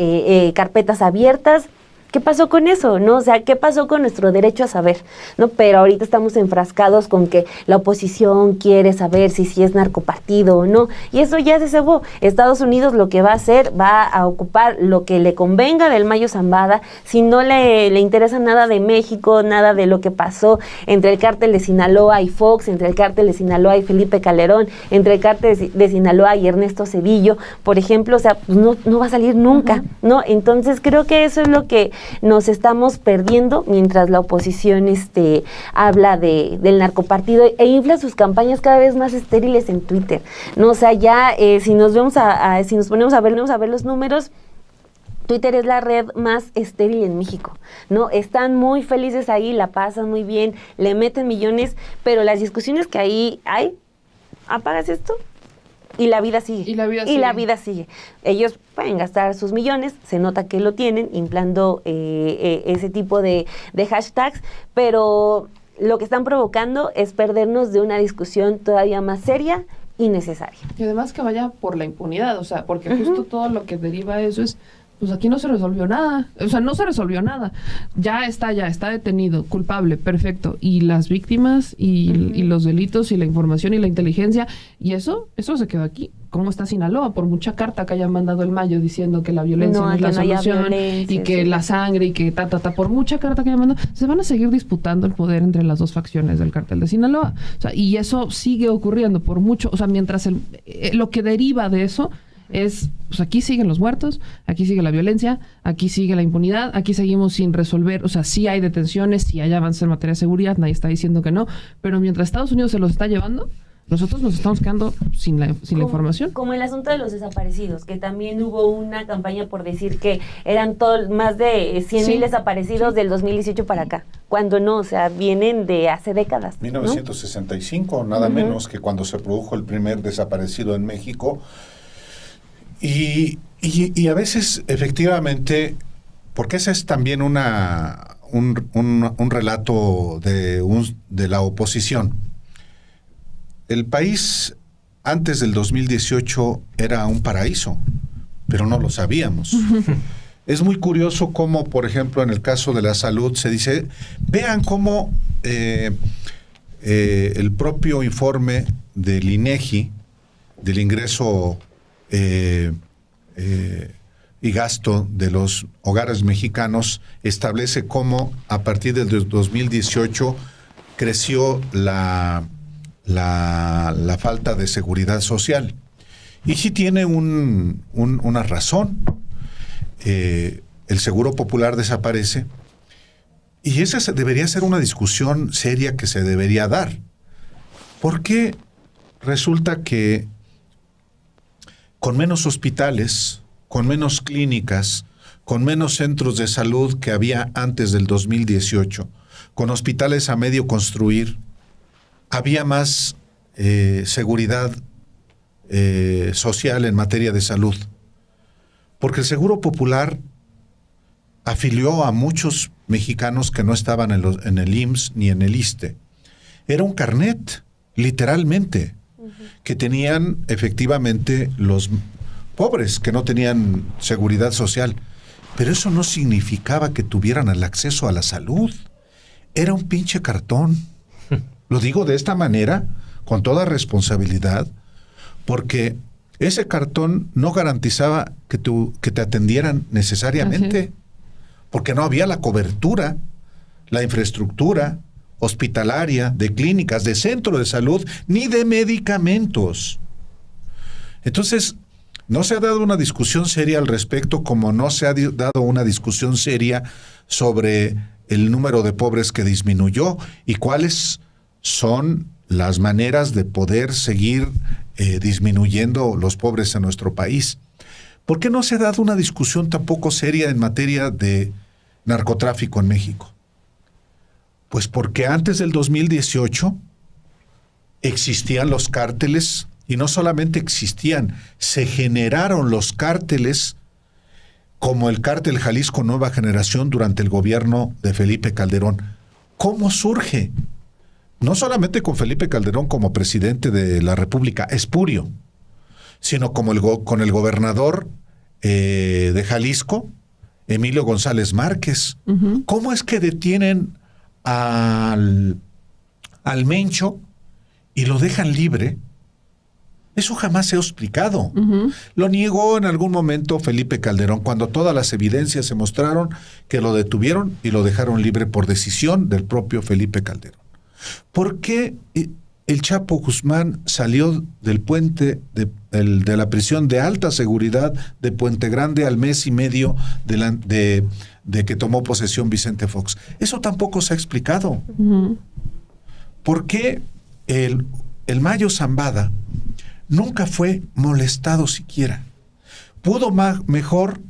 carpetas abiertas. ¿Qué pasó con eso, no? O sea, ¿qué pasó con nuestro derecho a saber, no? Pero ahorita estamos enfrascados con que la oposición quiere saber si es narcopartido o no, y eso ya se cebó. Estados Unidos lo que va a hacer, va a ocupar lo que le convenga del Mayo Zambada, si no le interesa nada de México, nada de lo que pasó entre el cártel de Sinaloa y Fox, entre el cártel de Sinaloa y Felipe Calderón, entre el cártel de Sinaloa y Ernesto Zedillo, por ejemplo, o sea, pues no va a salir nunca, ¿no? Entonces creo que eso es lo que nos estamos perdiendo mientras la oposición habla del narcopartido e infla sus campañas cada vez más estériles en Twitter, ¿no? O sea, ya si nos ponemos a ver los números, Twitter es la red más estéril en México, ¿no? Están muy felices ahí, la pasan muy bien, le meten millones, pero las discusiones que ahí hay, ¿apagas esto? Y la vida sigue. La vida sigue. Ellos pueden gastar sus millones, se nota que lo tienen, inflando ese tipo de hashtags, pero lo que están provocando es perdernos de una discusión todavía más seria y necesaria. Y además que vaya por la impunidad, o sea, porque justo todo lo que deriva eso es Pues aquí no se resolvió nada. O sea, no se resolvió nada. Ya está detenido, culpable, perfecto. Y las víctimas y los delitos y la información y la inteligencia. Y eso se quedó aquí. ¿Cómo está Sinaloa? Por mucha carta que hayan mandado el Mayo diciendo que la violencia no es la solución y que la sangre y que por mucha carta que hayan mandado, se van a seguir disputando el poder entre las dos facciones del cártel de Sinaloa. O sea, y eso sigue ocurriendo por mucho. O sea, mientras lo que deriva de eso es, pues aquí siguen los muertos, aquí sigue la violencia, aquí sigue la impunidad, aquí seguimos sin resolver, o sea, sí hay detenciones, sí hay avance en materia de seguridad, nadie está diciendo que no, pero mientras Estados Unidos se los está llevando, nosotros nos estamos quedando sin la información. Como el asunto de los desaparecidos, que también hubo una campaña por decir que eran más de 100,000 desaparecidos del 2018 para acá, cuando no, o sea, vienen de hace décadas. 1965, nada menos que cuando se produjo el primer desaparecido en México. Y a veces, efectivamente, porque ese es también un relato de la oposición. El país antes del 2018 era un paraíso, pero no lo sabíamos. Es muy curioso cómo, por ejemplo, en el caso de la salud se dice, vean cómo el propio informe del INEGI, del ingreso y gasto de los hogares mexicanos, establece cómo a partir del 2018 creció la falta de seguridad social. Y sí tiene una razón. El Seguro Popular desaparece y esa debería ser una discusión seria que se debería dar. Porque resulta que con menos hospitales, con menos clínicas, con menos centros de salud que había antes del 2018, con hospitales a medio construir, había más seguridad social en materia de salud. Porque el Seguro Popular afilió a muchos mexicanos que no estaban en el IMSS ni en el ISSSTE. Era un carnet, literalmente, que tenían efectivamente los pobres, que no tenían seguridad social. Pero eso no significaba que tuvieran el acceso a la salud. Era un pinche cartón. Lo digo de esta manera, con toda responsabilidad, porque ese cartón no garantizaba que te atendieran necesariamente, porque no había la cobertura, la infraestructura hospitalaria, de clínicas, de centro de salud, ni de medicamentos. Entonces, no se ha dado una discusión seria al respecto, como no se ha dado una discusión seria sobre el número de pobres que disminuyó y cuáles son las maneras de poder seguir disminuyendo los pobres en nuestro país. ¿Por qué no se ha dado una discusión tampoco seria en materia de narcotráfico en México? Pues porque antes del 2018 existían los cárteles, y no solamente existían, se generaron los cárteles, como el cártel Jalisco Nueva Generación durante el gobierno de Felipe Calderón. ¿Cómo surge? No solamente con Felipe Calderón como presidente de la República, espurio, sino como con el gobernador de Jalisco, Emilio González Márquez. ¿Cómo es que detienen al Mencho y lo dejan libre? Eso jamás se ha explicado. Lo negó en algún momento Felipe Calderón, cuando todas las evidencias se mostraron que lo detuvieron y lo dejaron libre por decisión del propio Felipe Calderón. ¿Por qué el Chapo Guzmán salió del puente de la prisión de alta seguridad de Puente Grande al mes y medio de que tomó posesión Vicente Fox? Eso tampoco se ha explicado. ¿Por qué el Mayo Zambada nunca fue molestado siquiera? Pudo mejor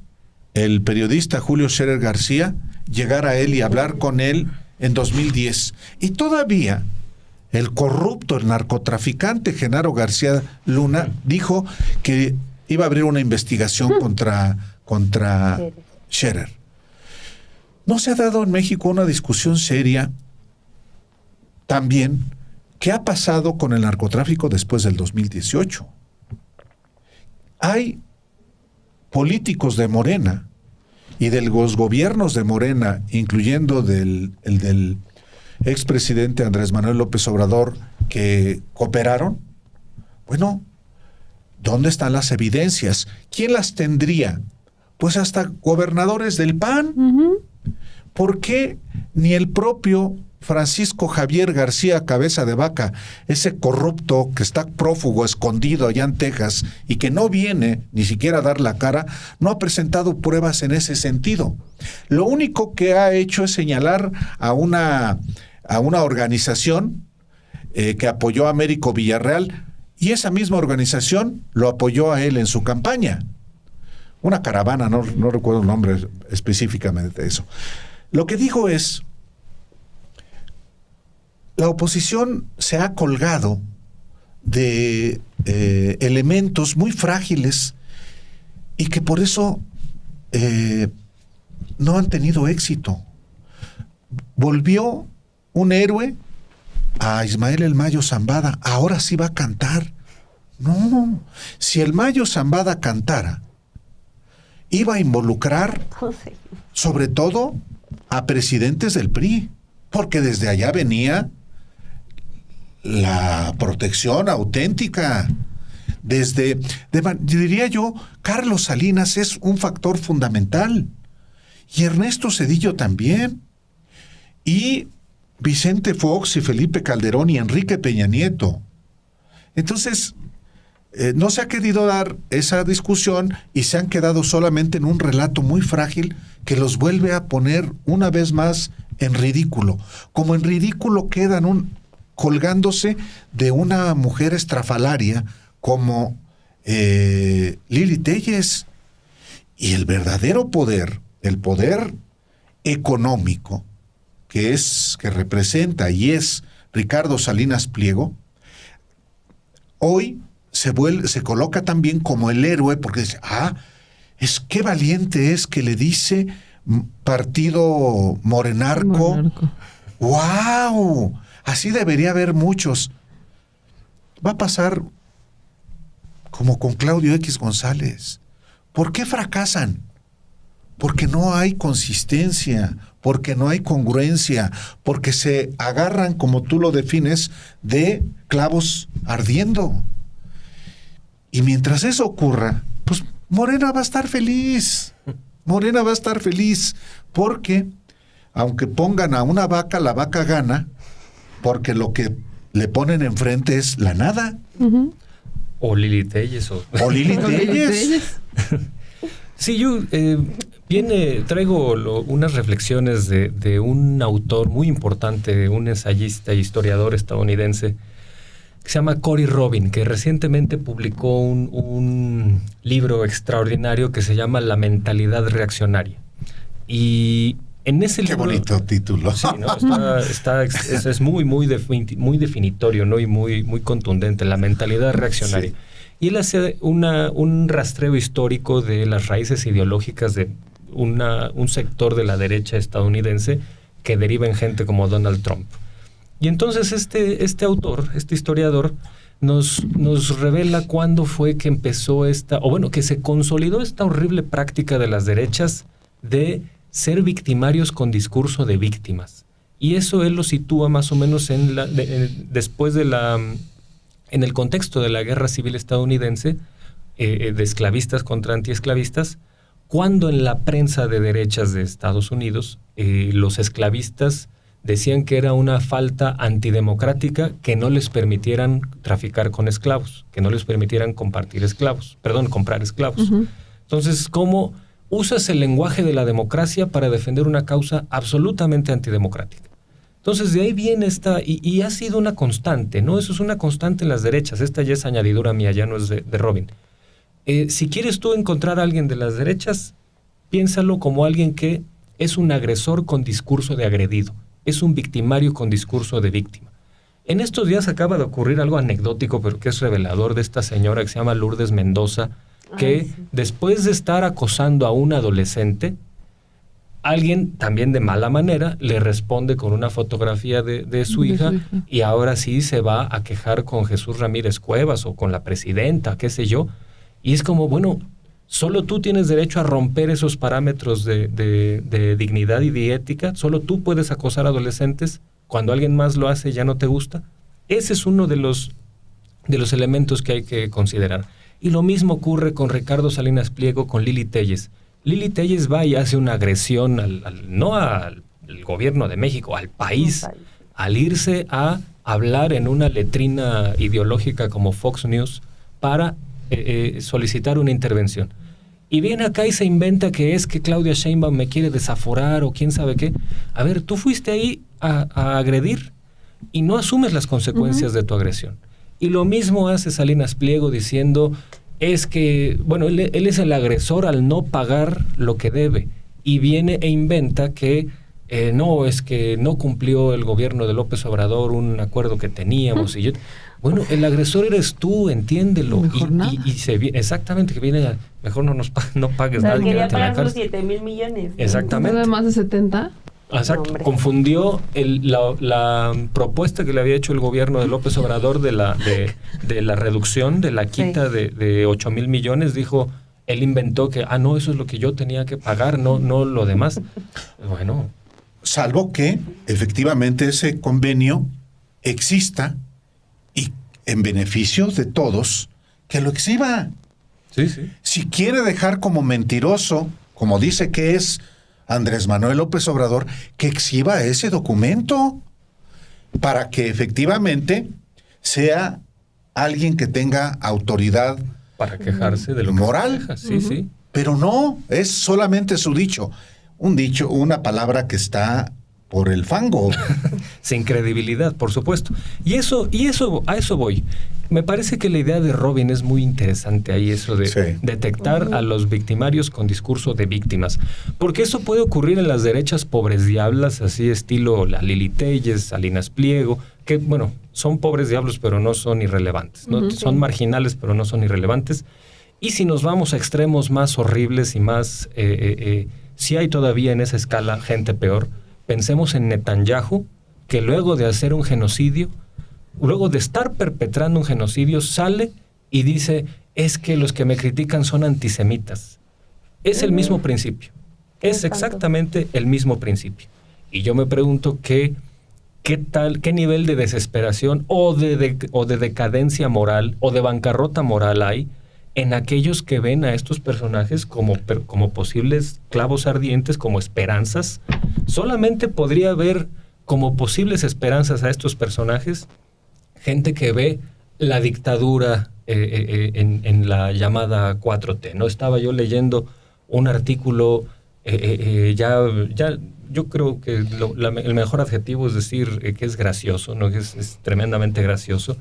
el periodista Julio Scherer García llegar a él y hablar con él en 2010. Y todavía el corrupto, el narcotraficante Genaro García Luna dijo que iba a abrir una investigación contra Scherer. No se ha dado en México una discusión seria también. ¿Qué ha pasado con el narcotráfico después del 2018? Hay políticos de Morena y de los gobiernos de Morena, incluyendo el del expresidente Andrés Manuel López Obrador, que cooperaron, bueno, ¿dónde están las evidencias? ¿Quién las tendría? Pues hasta gobernadores del PAN. ¿Por qué ni el propio Francisco Javier García Cabeza de Vaca, ese corrupto que está prófugo, escondido allá en Texas y que no viene ni siquiera a dar la cara, no ha presentado pruebas en ese sentido? Lo único que ha hecho es señalar a una organización que apoyó a Américo Villarreal, y esa misma organización lo apoyó a él en su campaña. Una caravana, no recuerdo el nombre específicamente de eso. Lo que digo es, la oposición se ha colgado de elementos muy frágiles y que por eso no han tenido éxito. Volvió un héroe a Ismael El Mayo Zambada, ahora sí va a cantar. No, si El Mayo Zambada cantara, iba a involucrar sobre todo a presidentes del PRI, porque desde allá venía la protección auténtica. Diría yo, Carlos Salinas es un factor fundamental, y Ernesto Zedillo también, y Vicente Fox y Felipe Calderón y Enrique Peña Nieto. Entonces, no se ha querido dar esa discusión y se han quedado solamente en un relato muy frágil que los vuelve a poner una vez más en ridículo. Como en ridículo quedan colgándose de una mujer estrafalaria como Lili Téllez. Y el verdadero poder, el poder económico que representa y es Ricardo Salinas Pliego, hoy se coloca también como el héroe, porque dice, qué valiente es que le dice partido morenarco. ¡Wow! Así debería haber muchos. Va a pasar como con Claudio X González. ¿Por qué fracasan? Porque no hay consistencia, porque no hay congruencia, porque se agarran, como tú lo defines, de clavos ardiendo. Y mientras eso ocurra, pues Morena va a estar feliz. Morena va a estar feliz, porque aunque pongan a una vaca, la vaca gana, porque lo que le ponen enfrente es la nada. O Lili Téllez. O Lili Téllez. Sí, yo traigo unas reflexiones de un autor muy importante, un ensayista e historiador estadounidense, que se llama Cory Robin, que recientemente publicó un libro extraordinario que se llama La mentalidad reaccionaria. Y en ese libro... Qué bonito título. Sí, ¿no? Es muy definitorio, ¿no? Y muy contundente, la mentalidad reaccionaria. Sí. Y él hace un rastreo histórico de las raíces ideológicas de un sector de la derecha estadounidense que deriva en gente como Donald Trump. Y entonces este autor, este historiador, nos revela cuándo fue que empezó que se consolidó esta horrible práctica de las derechas de ser victimarios con discurso de víctimas. Y eso él lo sitúa más o menos después de en el contexto de la guerra civil estadounidense, de esclavistas contra antiesclavistas, cuando en la prensa de derechas de Estados Unidos los esclavistas decían que era una falta antidemocrática que no les permitieran traficar con esclavos, que no les permitieran comprar esclavos. Entonces, ¿cómo usas el lenguaje de la democracia para defender una causa absolutamente antidemocrática? Entonces, de ahí viene y ha sido una constante, ¿no? Eso es una constante en las derechas. Esta ya es añadidura mía, ya no es de Robin. Si quieres tú encontrar a alguien de las derechas, piénsalo como alguien que es un agresor con discurso de agredido. Es un victimario con discurso de víctima. En estos días acaba de ocurrir algo anecdótico, pero que es revelador, de esta señora que se llama Lourdes Mendoza, que después de estar acosando a un adolescente, alguien también de mala manera le responde con una fotografía de su hija, y ahora sí se va a quejar con Jesús Ramírez Cuevas o con la presidenta, qué sé yo. Y es como, bueno, Solo tú tienes derecho a romper esos parámetros de dignidad y de ética. Solo tú puedes acosar a adolescentes. Cuando alguien más lo hace, ya no te gusta. Ese es uno de los elementos que hay que considerar. Y lo mismo ocurre con Ricardo Salinas Pliego, con Lili Téllez. Lili Téllez va y hace una agresión no al gobierno de México, al país, al irse a hablar en una letrina ideológica como Fox News para solicitar una intervención. Y viene acá y se inventa que es que Claudia Sheinbaum me quiere desaforar o quién sabe qué. A ver, tú fuiste ahí a agredir y no asumes las consecuencias de tu agresión. Y lo mismo hace Salinas Pliego diciendo, es que, bueno, él es el agresor al no pagar lo que debe. Y viene e inventa que no, es que no cumplió el gobierno de López Obrador un acuerdo que teníamos. Y bueno, el agresor eres tú, entiéndelo. Exactamente, que viene mejor no pagues nada. Quería pagar sus 7,000 millones. Exactamente. ¿De más de 70? Exacto, confundió la propuesta que le había hecho el gobierno de López Obrador de la reducción, de la quita de 8,000 millones, dijo, él inventó que, no, eso es lo que yo tenía que pagar, no lo demás. Bueno. Salvo que efectivamente ese convenio exista y en beneficio de todos, que lo exhiba. Sí, sí. Si quiere dejar como mentiroso, como dice que es Andrés Manuel López Obrador, que exhiba ese documento para que efectivamente sea alguien que tenga autoridad para quejarse de lo moral. Que se queja. Sí, sí. Pero no, es solamente su dicho. Un dicho, una palabra que está por el fango. Sin credibilidad, por supuesto. Y a eso voy. Me parece que la idea de Robin es muy interesante ahí, eso de detectar a los victimarios con discurso de víctimas. Porque eso puede ocurrir en las derechas pobres diablas, así estilo la Lili Téllez, Salinas Pliego, que, bueno, son pobres diablos, pero no son irrelevantes, ¿no? Son marginales, pero no son irrelevantes. Y si nos vamos a extremos más horribles y más... si hay todavía en esa escala gente peor, pensemos en Netanyahu, que luego de hacer un genocidio, luego de estar perpetrando un genocidio, sale y dice, es que los que me critican son antisemitas. Es el mismo principio. Es exactamente el mismo principio. Y yo me pregunto qué nivel de desesperación o de decadencia moral o de bancarrota moral hay en aquellos que ven a estos personajes como posibles clavos ardientes, como esperanzas. Solamente podría haber como posibles esperanzas a estos personajes gente que ve la dictadura en la llamada 4T. No estaba yo leyendo un artículo, yo creo que el mejor adjetivo es decir que es gracioso, ¿no? Es tremendamente gracioso.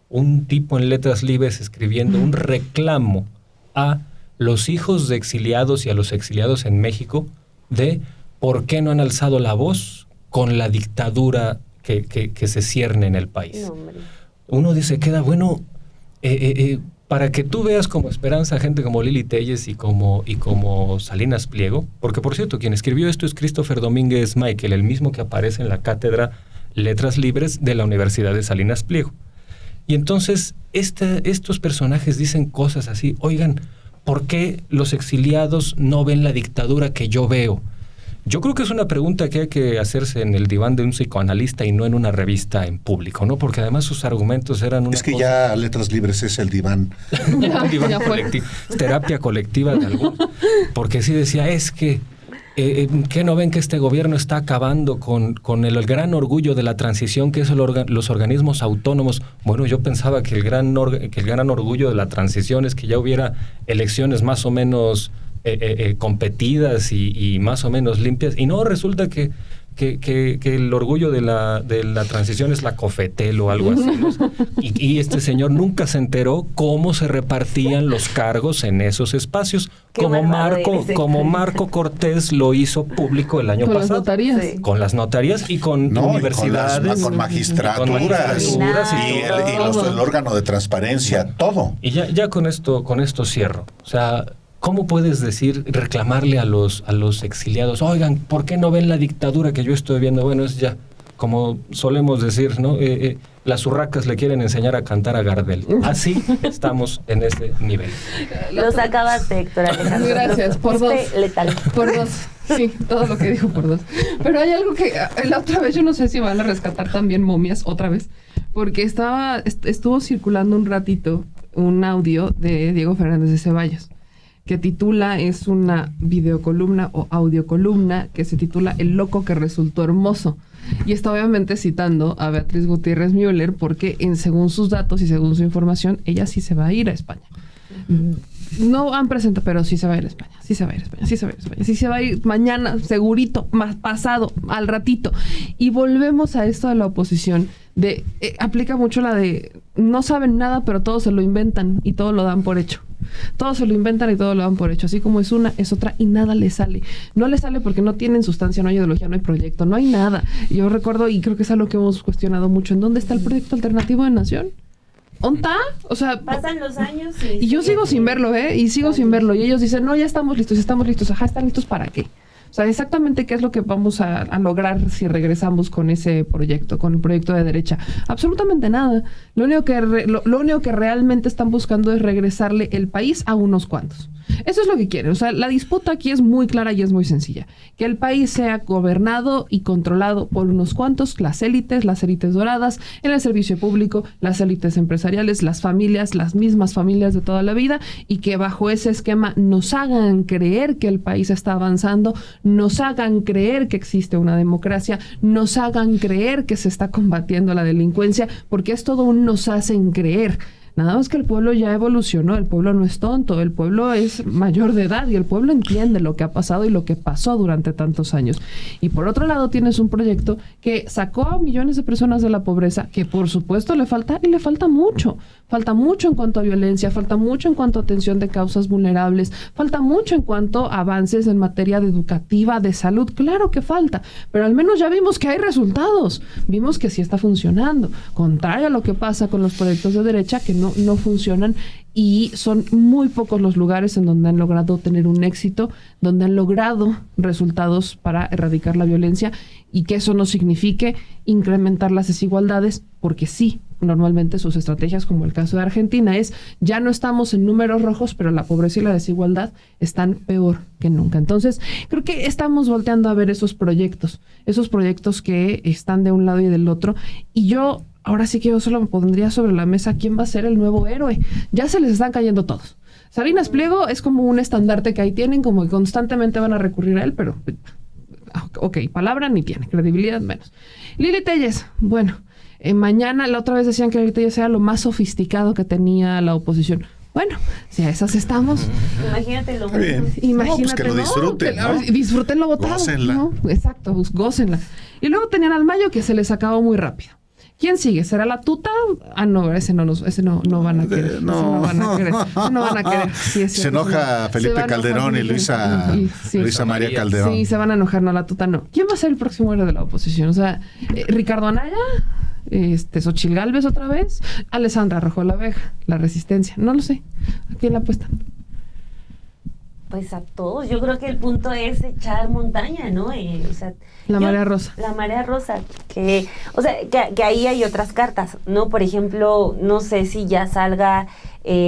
Un tipo en Letras Libres escribiendo un reclamo a los hijos de exiliados y a los exiliados en México de por qué no han alzado la voz con la dictadura que se cierne en el país. No, uno dice, queda bueno, para que tú veas como esperanza a gente como Lili Téllez y como Salinas Pliego, porque por cierto, quien escribió esto es Christopher Domínguez Michael, el mismo que aparece en la cátedra Letras Libres de la Universidad de Salinas Pliego. Y entonces estos personajes dicen cosas así, oigan, ¿por qué los exiliados no ven la dictadura que yo veo? Yo creo que es una pregunta que hay que hacerse en el diván de un psicoanalista y no en una revista en público, ¿no? Porque además sus argumentos eran una Es que ya Letras Libres es el diván. Un diván colectivo, terapia colectiva de algún. Porque sí decía, es que ¿qué no ven que este gobierno está acabando con el gran orgullo de la transición que es los organismos autónomos? Bueno, yo pensaba que el gran orgullo de la transición es que ya hubiera elecciones más o menos competidas y más o menos limpias, y no, resulta que el orgullo de la transición es la Cofetel o algo así, ¿no? y este señor nunca se enteró cómo se repartían los cargos en esos espacios, como Marco Cortés lo hizo público el año pasado. Con las notarías y con universidades. Con magistraturas y el órgano de transparencia, todo. Y ya con esto cierro. O sea, ¿cómo puedes reclamarle a los exiliados, oigan, ¿por qué no ven la dictadura que yo estoy viendo? Bueno, es ya como solemos decir, ¿no? Las urracas le quieren enseñar a cantar a Gardel. Así estamos en ese nivel. Lo sacabaste, Héctor Alejandro. Gracias, por dos. Letal. Por dos. Sí, todo lo que dijo por dos. Pero hay algo que la otra vez, yo no sé si van a rescatar también momias otra vez, porque estuvo circulando un ratito un audio de Diego Fernández de Ceballos, que titula, es una videocolumna o audiocolumna que se titula El loco que resultó hermoso. Y está obviamente citando a Beatriz Gutiérrez Müller porque según sus datos y según su información, ella sí se va a ir a España. No han presentado, pero sí se va a ir a España, sí se va a ir a España, sí se va a ir a España, sí se va a ir mañana, segurito, más pasado, al ratito. Y volvemos a esto de la oposición, aplica mucho la de no saben nada, pero todo se lo inventan y todo lo dan por hecho. Todo se lo inventan y todo lo dan por hecho. Así como es una, es otra y nada le sale. No le sale porque no tienen sustancia, no hay ideología, no hay proyecto, no hay nada. Yo recuerdo, y creo que es algo que hemos cuestionado mucho, ¿en dónde está el proyecto alternativo de nación? ¿Dónde está? O sea, pasan los años y yo sigo sin verlo, y sigo sin verlo. Y ellos dicen, no, ya estamos listos. Ajá, ¿están listos para qué? O sea, exactamente qué es lo que vamos a lograr si regresamos con ese proyecto, con el proyecto de derecha. Absolutamente nada. Lo único que realmente están buscando es regresarle el país a unos cuantos. Eso es lo que quieren. O sea, la disputa aquí es muy clara y es muy sencilla. Que el país sea gobernado y controlado por unos cuantos, las élites doradas, en el servicio público, las élites empresariales, las familias, las mismas familias de toda la vida, y que bajo ese esquema nos hagan creer que el país está avanzando, nos hagan creer que existe una democracia, nos hagan creer que se está combatiendo la delincuencia, porque es todo un nos hacen creer. Nada más que el pueblo ya evolucionó, el pueblo no es tonto, el pueblo es mayor de edad y el pueblo entiende lo que ha pasado y lo que pasó durante tantos años. Y por otro lado tienes un proyecto que sacó a millones de personas de la pobreza, que por supuesto le falta y le falta mucho. Falta mucho en cuanto a violencia, falta mucho en cuanto a atención de causas vulnerables, falta mucho en cuanto a avances en materia de educativa, de salud. Claro que falta, pero al menos ya vimos que hay resultados, vimos que sí está funcionando, contrario a lo que pasa con los proyectos de derecha que no funcionan, y son muy pocos los lugares en donde han logrado tener un éxito, donde han logrado resultados para erradicar la violencia, y que eso no signifique incrementar las desigualdades, porque sí, normalmente sus estrategias, como el caso de Argentina, es ya no estamos en números rojos, pero la pobreza y la desigualdad están peor que nunca. Entonces, creo que estamos volteando a ver esos proyectos que están de un lado y del otro, y ahora sí que yo solo me pondría sobre la mesa quién va a ser el nuevo héroe. Ya se les están cayendo todos. Salinas Pliego es como un estandarte que ahí tienen, como que constantemente van a recurrir a él, pero ok, palabra ni tiene, credibilidad menos. Lili Téllez, bueno, mañana, la otra vez decían que Lili Téllez era lo más sofisticado que tenía la oposición. Bueno, si a esas estamos. Imagínatelo. Pues que lo disfruten, ¿no? Disfrútenlo votado. Gócenla. ¿No? Exacto, pues, gócenla. Y luego tenían al Mayo, que se les acabó muy rápido. ¿Quién sigue? ¿Será la tuta? Ah, no, ese no van a querer. No van a querer. Sí, se enoja Felipe Calderón y Luisa María Calderón. Sí, se van a enojar, no, la tuta no. ¿Quién va a ser el próximo héroe de la oposición? O sea, Ricardo Anaya, Xochitl Gálvez otra vez, Alessandra Rojo la Vega, La Resistencia. No lo sé. ¿A quién la apuestan? Pues a todos. Yo creo que el punto es echar montaña, ¿no? Marea Rosa. La Marea Rosa. Que ahí hay otras cartas, ¿no? Por ejemplo, no sé si ya salga,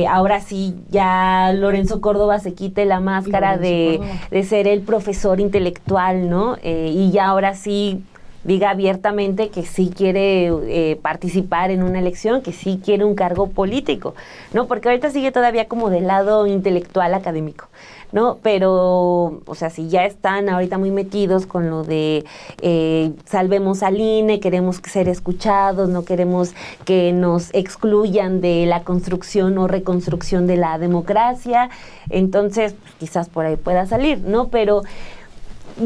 ahora sí ya Lorenzo Córdoba se quite la máscara de ser el profesor intelectual, ¿no? Y ya ahora sí diga abiertamente que sí quiere participar en una elección, que sí quiere un cargo político, ¿no? Porque ahorita sigue todavía como del lado intelectual académico, ¿no? Pero, o sea, si ya están ahorita muy metidos con lo de salvemos al INE, queremos ser escuchados, no queremos que nos excluyan de la construcción o reconstrucción de la democracia, entonces pues, quizás por ahí pueda salir, ¿no? Pero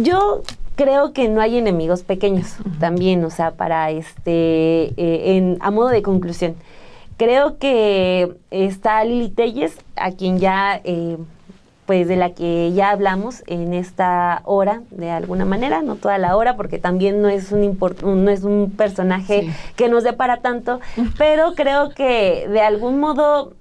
yo creo que no hay enemigos pequeños también, o sea, para a modo de conclusión. Creo que está Lili Téllez, a quien ya, pues de la que ya hablamos en esta hora, de alguna manera, no toda la hora, porque también no es un personaje que nos dé para tanto, pero creo que de algún modo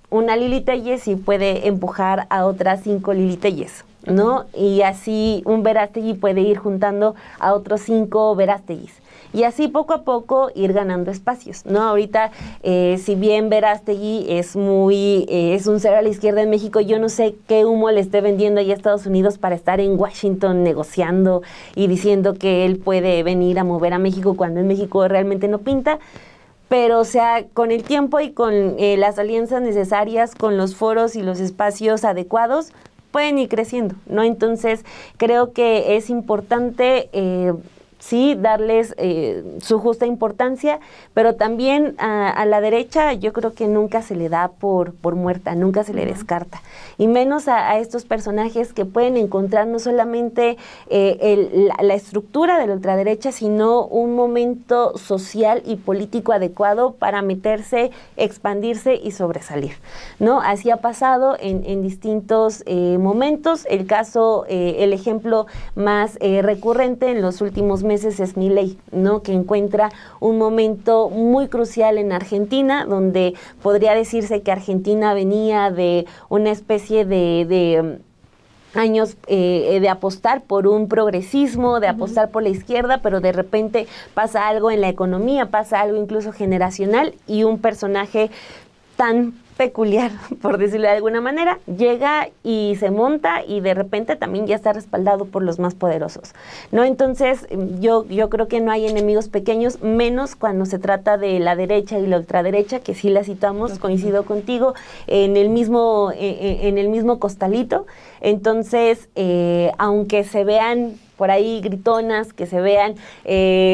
una Lili Téllez sí puede empujar a otras 5 Lili Téllez, ¿no? Y así un Verástegui puede ir juntando a otros 5 Verásteguis. Y así poco a poco ir ganando espacios, ¿no? Ahorita, si bien Verástegui es un cero a la izquierda en México, yo no sé qué humo le esté vendiendo ahí a Estados Unidos para estar en Washington negociando y diciendo que él puede venir a mover a México cuando en México realmente no pinta. Pero, o sea, con el tiempo y con las alianzas necesarias, con los foros y los espacios adecuados, pueden ir creciendo, ¿no? Entonces, creo que es importante sí, darles su justa importancia, pero también a la derecha yo creo que nunca se le da por muerta, nunca se le descarta, y menos a estos personajes que pueden encontrar no solamente la estructura de la ultraderecha, sino un momento social y político adecuado para meterse, expandirse y sobresalir, ¿no? Así ha pasado en distintos momentos. El caso, el ejemplo más recurrente en los últimos meses es Milei, ¿no? Que encuentra un momento muy crucial en Argentina, donde podría decirse que Argentina venía de una especie de años de apostar por un progresismo, de apostar por la izquierda, pero de repente pasa algo en la economía, pasa algo incluso generacional, y un personaje tan peculiar, por decirlo de alguna manera, llega y se monta y de repente también ya está respaldado por los más poderosos, ¿no? Entonces, yo creo que no hay enemigos pequeños, menos cuando se trata de la derecha y la ultraderecha, que sí la citamos, coincido contigo, en el mismo costalito. Entonces, aunque se vean por ahí gritonas, que se vean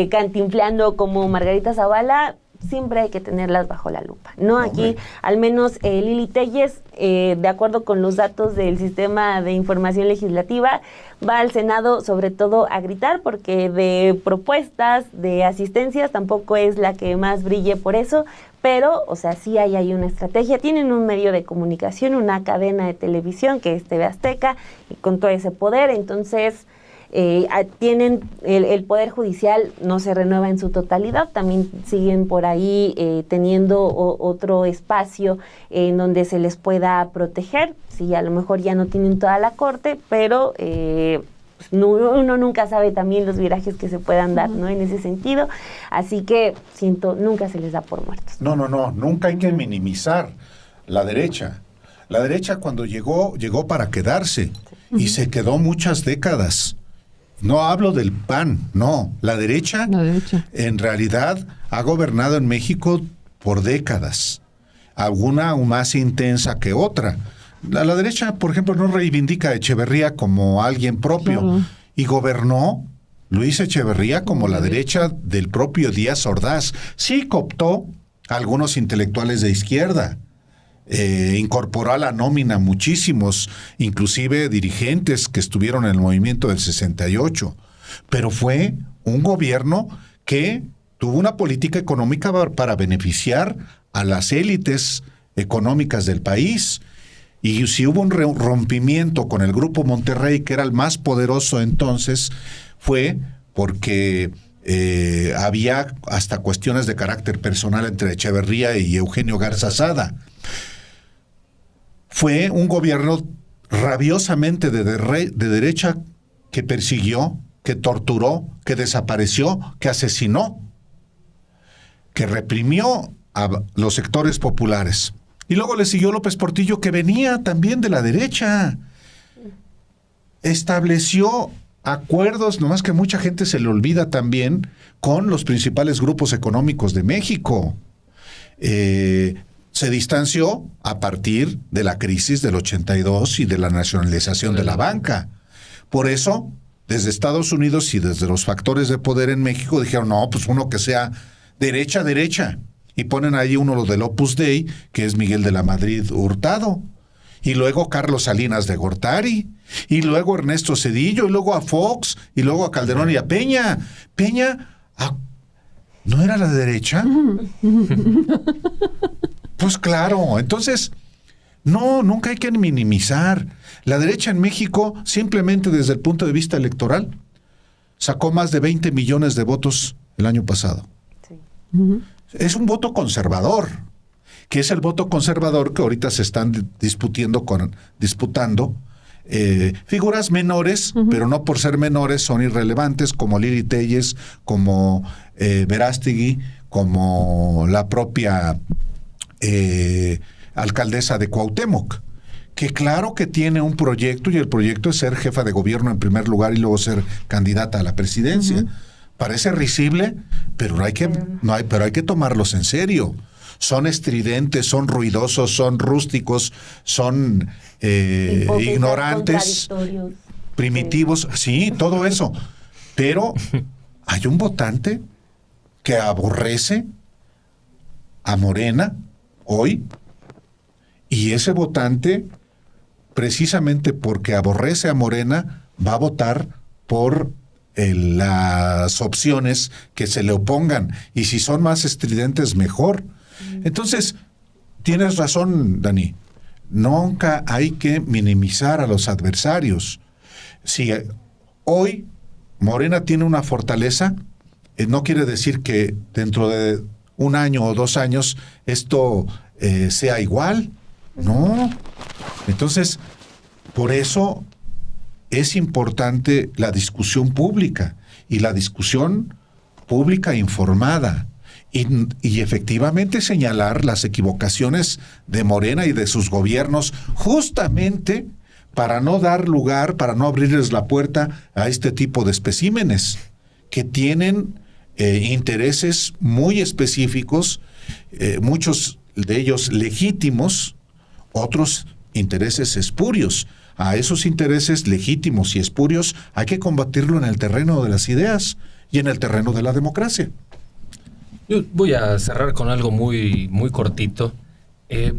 cantinfleando como Margarita Zavala, siempre hay que tenerlas bajo la lupa, ¿no? Aquí, al menos Lili Téllez, de acuerdo con los datos del Sistema de Información Legislativa, va al Senado sobre todo a gritar, porque de propuestas, de asistencias, tampoco es la que más brille por eso, pero, o sea, sí hay una estrategia. Tienen un medio de comunicación, una cadena de televisión que es TV Azteca, y con todo ese poder, entonces tienen el Poder Judicial, no se renueva en su totalidad, también siguen por ahí teniendo otro espacio en donde se les pueda proteger. Sí, a lo mejor ya no tienen toda la corte, pero pues uno nunca sabe también los virajes que se puedan dar, ¿no? En ese sentido, así que nunca se les da por muertos. No, nunca hay que minimizar la derecha. La derecha, cuando llegó para quedarse, y se quedó muchas décadas. No hablo del PAN, no. La derecha en realidad ha gobernado en México por décadas, alguna más intensa que otra. La derecha, por ejemplo, no reivindica a Echeverría como alguien propio, claro, y gobernó Luis Echeverría como la derecha del propio Díaz Ordaz. Sí cooptó a algunos intelectuales de izquierda, incorporó a la nómina muchísimos, inclusive dirigentes que estuvieron en el movimiento del 68, pero fue un gobierno que tuvo una política económica para beneficiar a las élites económicas del país. Y si hubo un rompimiento con el Grupo Monterrey, que era el más poderoso entonces, fue porque había hasta cuestiones de carácter personal entre Echeverría y Eugenio Garza Sada. Fue un gobierno rabiosamente de derecha que persiguió, que torturó, que desapareció, que asesinó, que reprimió a los sectores populares. Y luego le siguió López Portillo, que venía también de la derecha. Estableció acuerdos, nomás que mucha gente se le olvida también, con los principales grupos económicos de México. Se distanció a partir de la crisis del 82 y de la nacionalización de la banca. Por eso, desde Estados Unidos y desde los factores de poder en México dijeron, no, pues uno que sea derecha, y ponen ahí uno del Opus Dei, que es Miguel de la Madrid Hurtado, y luego Carlos Salinas de Gortari, y luego Ernesto Zedillo, y luego a Fox, y luego a Calderón y a Peña. ¿No era la derecha? Pues claro, entonces, nunca hay que minimizar. La derecha en México, simplemente desde el punto de vista electoral, sacó más de 20 millones de votos el año pasado. Sí. Es un voto conservador, que es el voto conservador que ahorita se están disputando figuras menores, pero no por ser menores son irrelevantes, como Lili Telles, como Verástegui, como la propia alcaldesa de Cuauhtémoc, que claro que tiene un proyecto, y el proyecto es ser jefa de gobierno en primer lugar y luego ser candidata a la presidencia. Parece risible, pero hay que tomarlos en serio. Son estridentes, son ruidosos, son rústicos, son ignorantes, primitivos, sí, todo eso. Pero hay un votante que aborrece a Morena hoy, y ese votante, precisamente porque aborrece a Morena, va a votar por las opciones que se le opongan, y si son más estridentes, mejor. Entonces, tienes razón, Dani, nunca hay que minimizar a los adversarios. Si hoy Morena tiene una fortaleza, no quiere decir que dentro de 1 año o 2 años esto sea igual, no. Entonces, por eso es importante la discusión pública, y la discusión pública informada, y efectivamente señalar las equivocaciones de Morena y de sus gobiernos, justamente para no dar lugar, para no abrirles la puerta a este tipo de especímenes que tienen intereses muy específicos, muchos de ellos legítimos, otros intereses espurios. A esos intereses legítimos y espurios hay que combatirlo en el terreno de las ideas y en el terreno de la democracia. Yo voy a cerrar con algo muy, muy cortito,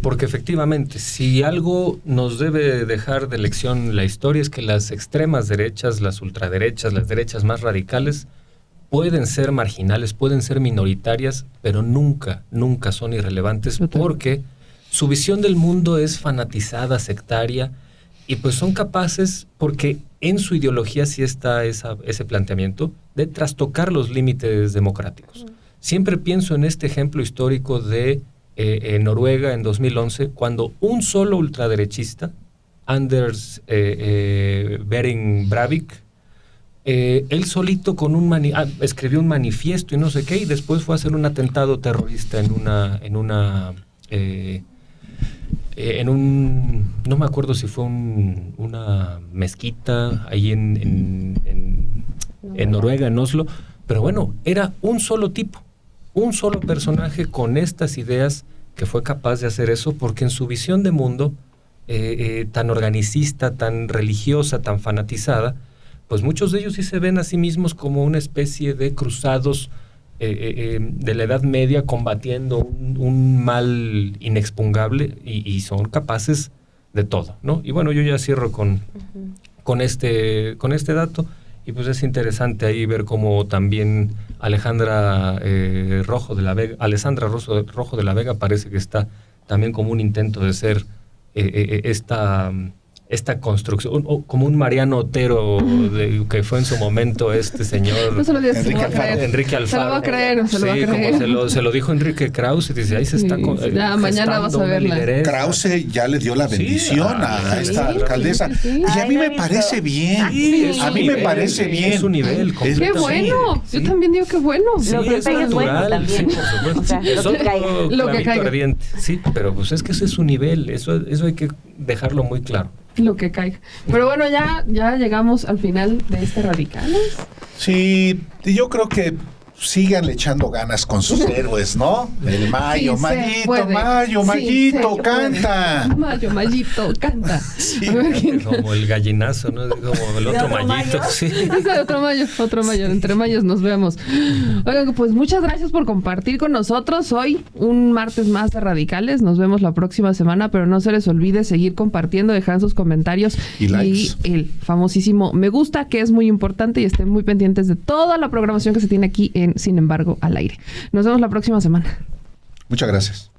porque efectivamente, si algo nos debe dejar de lección la historia, es que las extremas derechas, las ultraderechas, las derechas más radicales, pueden ser marginales, pueden ser minoritarias, pero nunca, nunca son irrelevantes, porque su visión del mundo es fanatizada, sectaria, y pues son capaces, porque en su ideología sí está ese planteamiento, de trastocar los límites democráticos. Siempre pienso en este ejemplo histórico de Noruega en 2011, cuando un solo ultraderechista, Anders Behring Breivik, él solito con escribió un manifiesto y no sé qué, y después fue a hacer un atentado terrorista no me acuerdo si fue una mezquita ahí en Noruega, en Oslo, pero bueno, era un solo tipo, un solo personaje con estas ideas que fue capaz de hacer eso, porque en su visión de mundo tan organicista, tan religiosa, tan fanatizada, pues muchos de ellos sí se ven a sí mismos como una especie de cruzados de la Edad Media combatiendo un mal inexpugnable, y son capaces de todo, ¿no? Y bueno, yo ya cierro con este dato, y pues es interesante ahí ver cómo también Alessandra Rojo de la Vega parece que está también como un intento de ser esta construcción, como un Mariano Otero que fue en su momento este señor no se lo digas, Enrique Alfaro. Se lo va a creer, se lo va a creer. Como se lo dijo Enrique Krause, dice, ahí se está ya, mañana vas a verla. Krause ya le dio la bendición a esta alcaldesa. Sí. Y a mí me parece bien. A mí me parece bien. Es un nivel. ¡Qué bueno! Yo también digo que bueno. Lo que caiga es bueno también. Sí, por supuesto. O sea, es lo que caiga. Lo que caiga. Ardiente. Sí, pero pues es que ese es su nivel. Eso hay que dejarlo muy claro. Lo que caiga. Pero bueno, ya llegamos al final de este Radicales. Sí, yo creo que síganle echando ganas con sus héroes, ¿no? El Mayo, Sí, Mayito, canta. Mayito, canta. Sí. A ver, ¿quién? Como el gallinazo, ¿no? Como el otro Mayito. Sí. Ese otro mayo, entre mayos nos vemos. Oigan, pues muchas gracias por compartir con nosotros hoy un martes más de Radicales. Nos vemos la próxima semana, pero no se les olvide seguir compartiendo, dejar sus comentarios y likes. Y el famosísimo me gusta, que es muy importante, y estén muy pendientes de toda la programación que se tiene aquí en Sin embargo al aire. Nos vemos la próxima semana. Muchas gracias.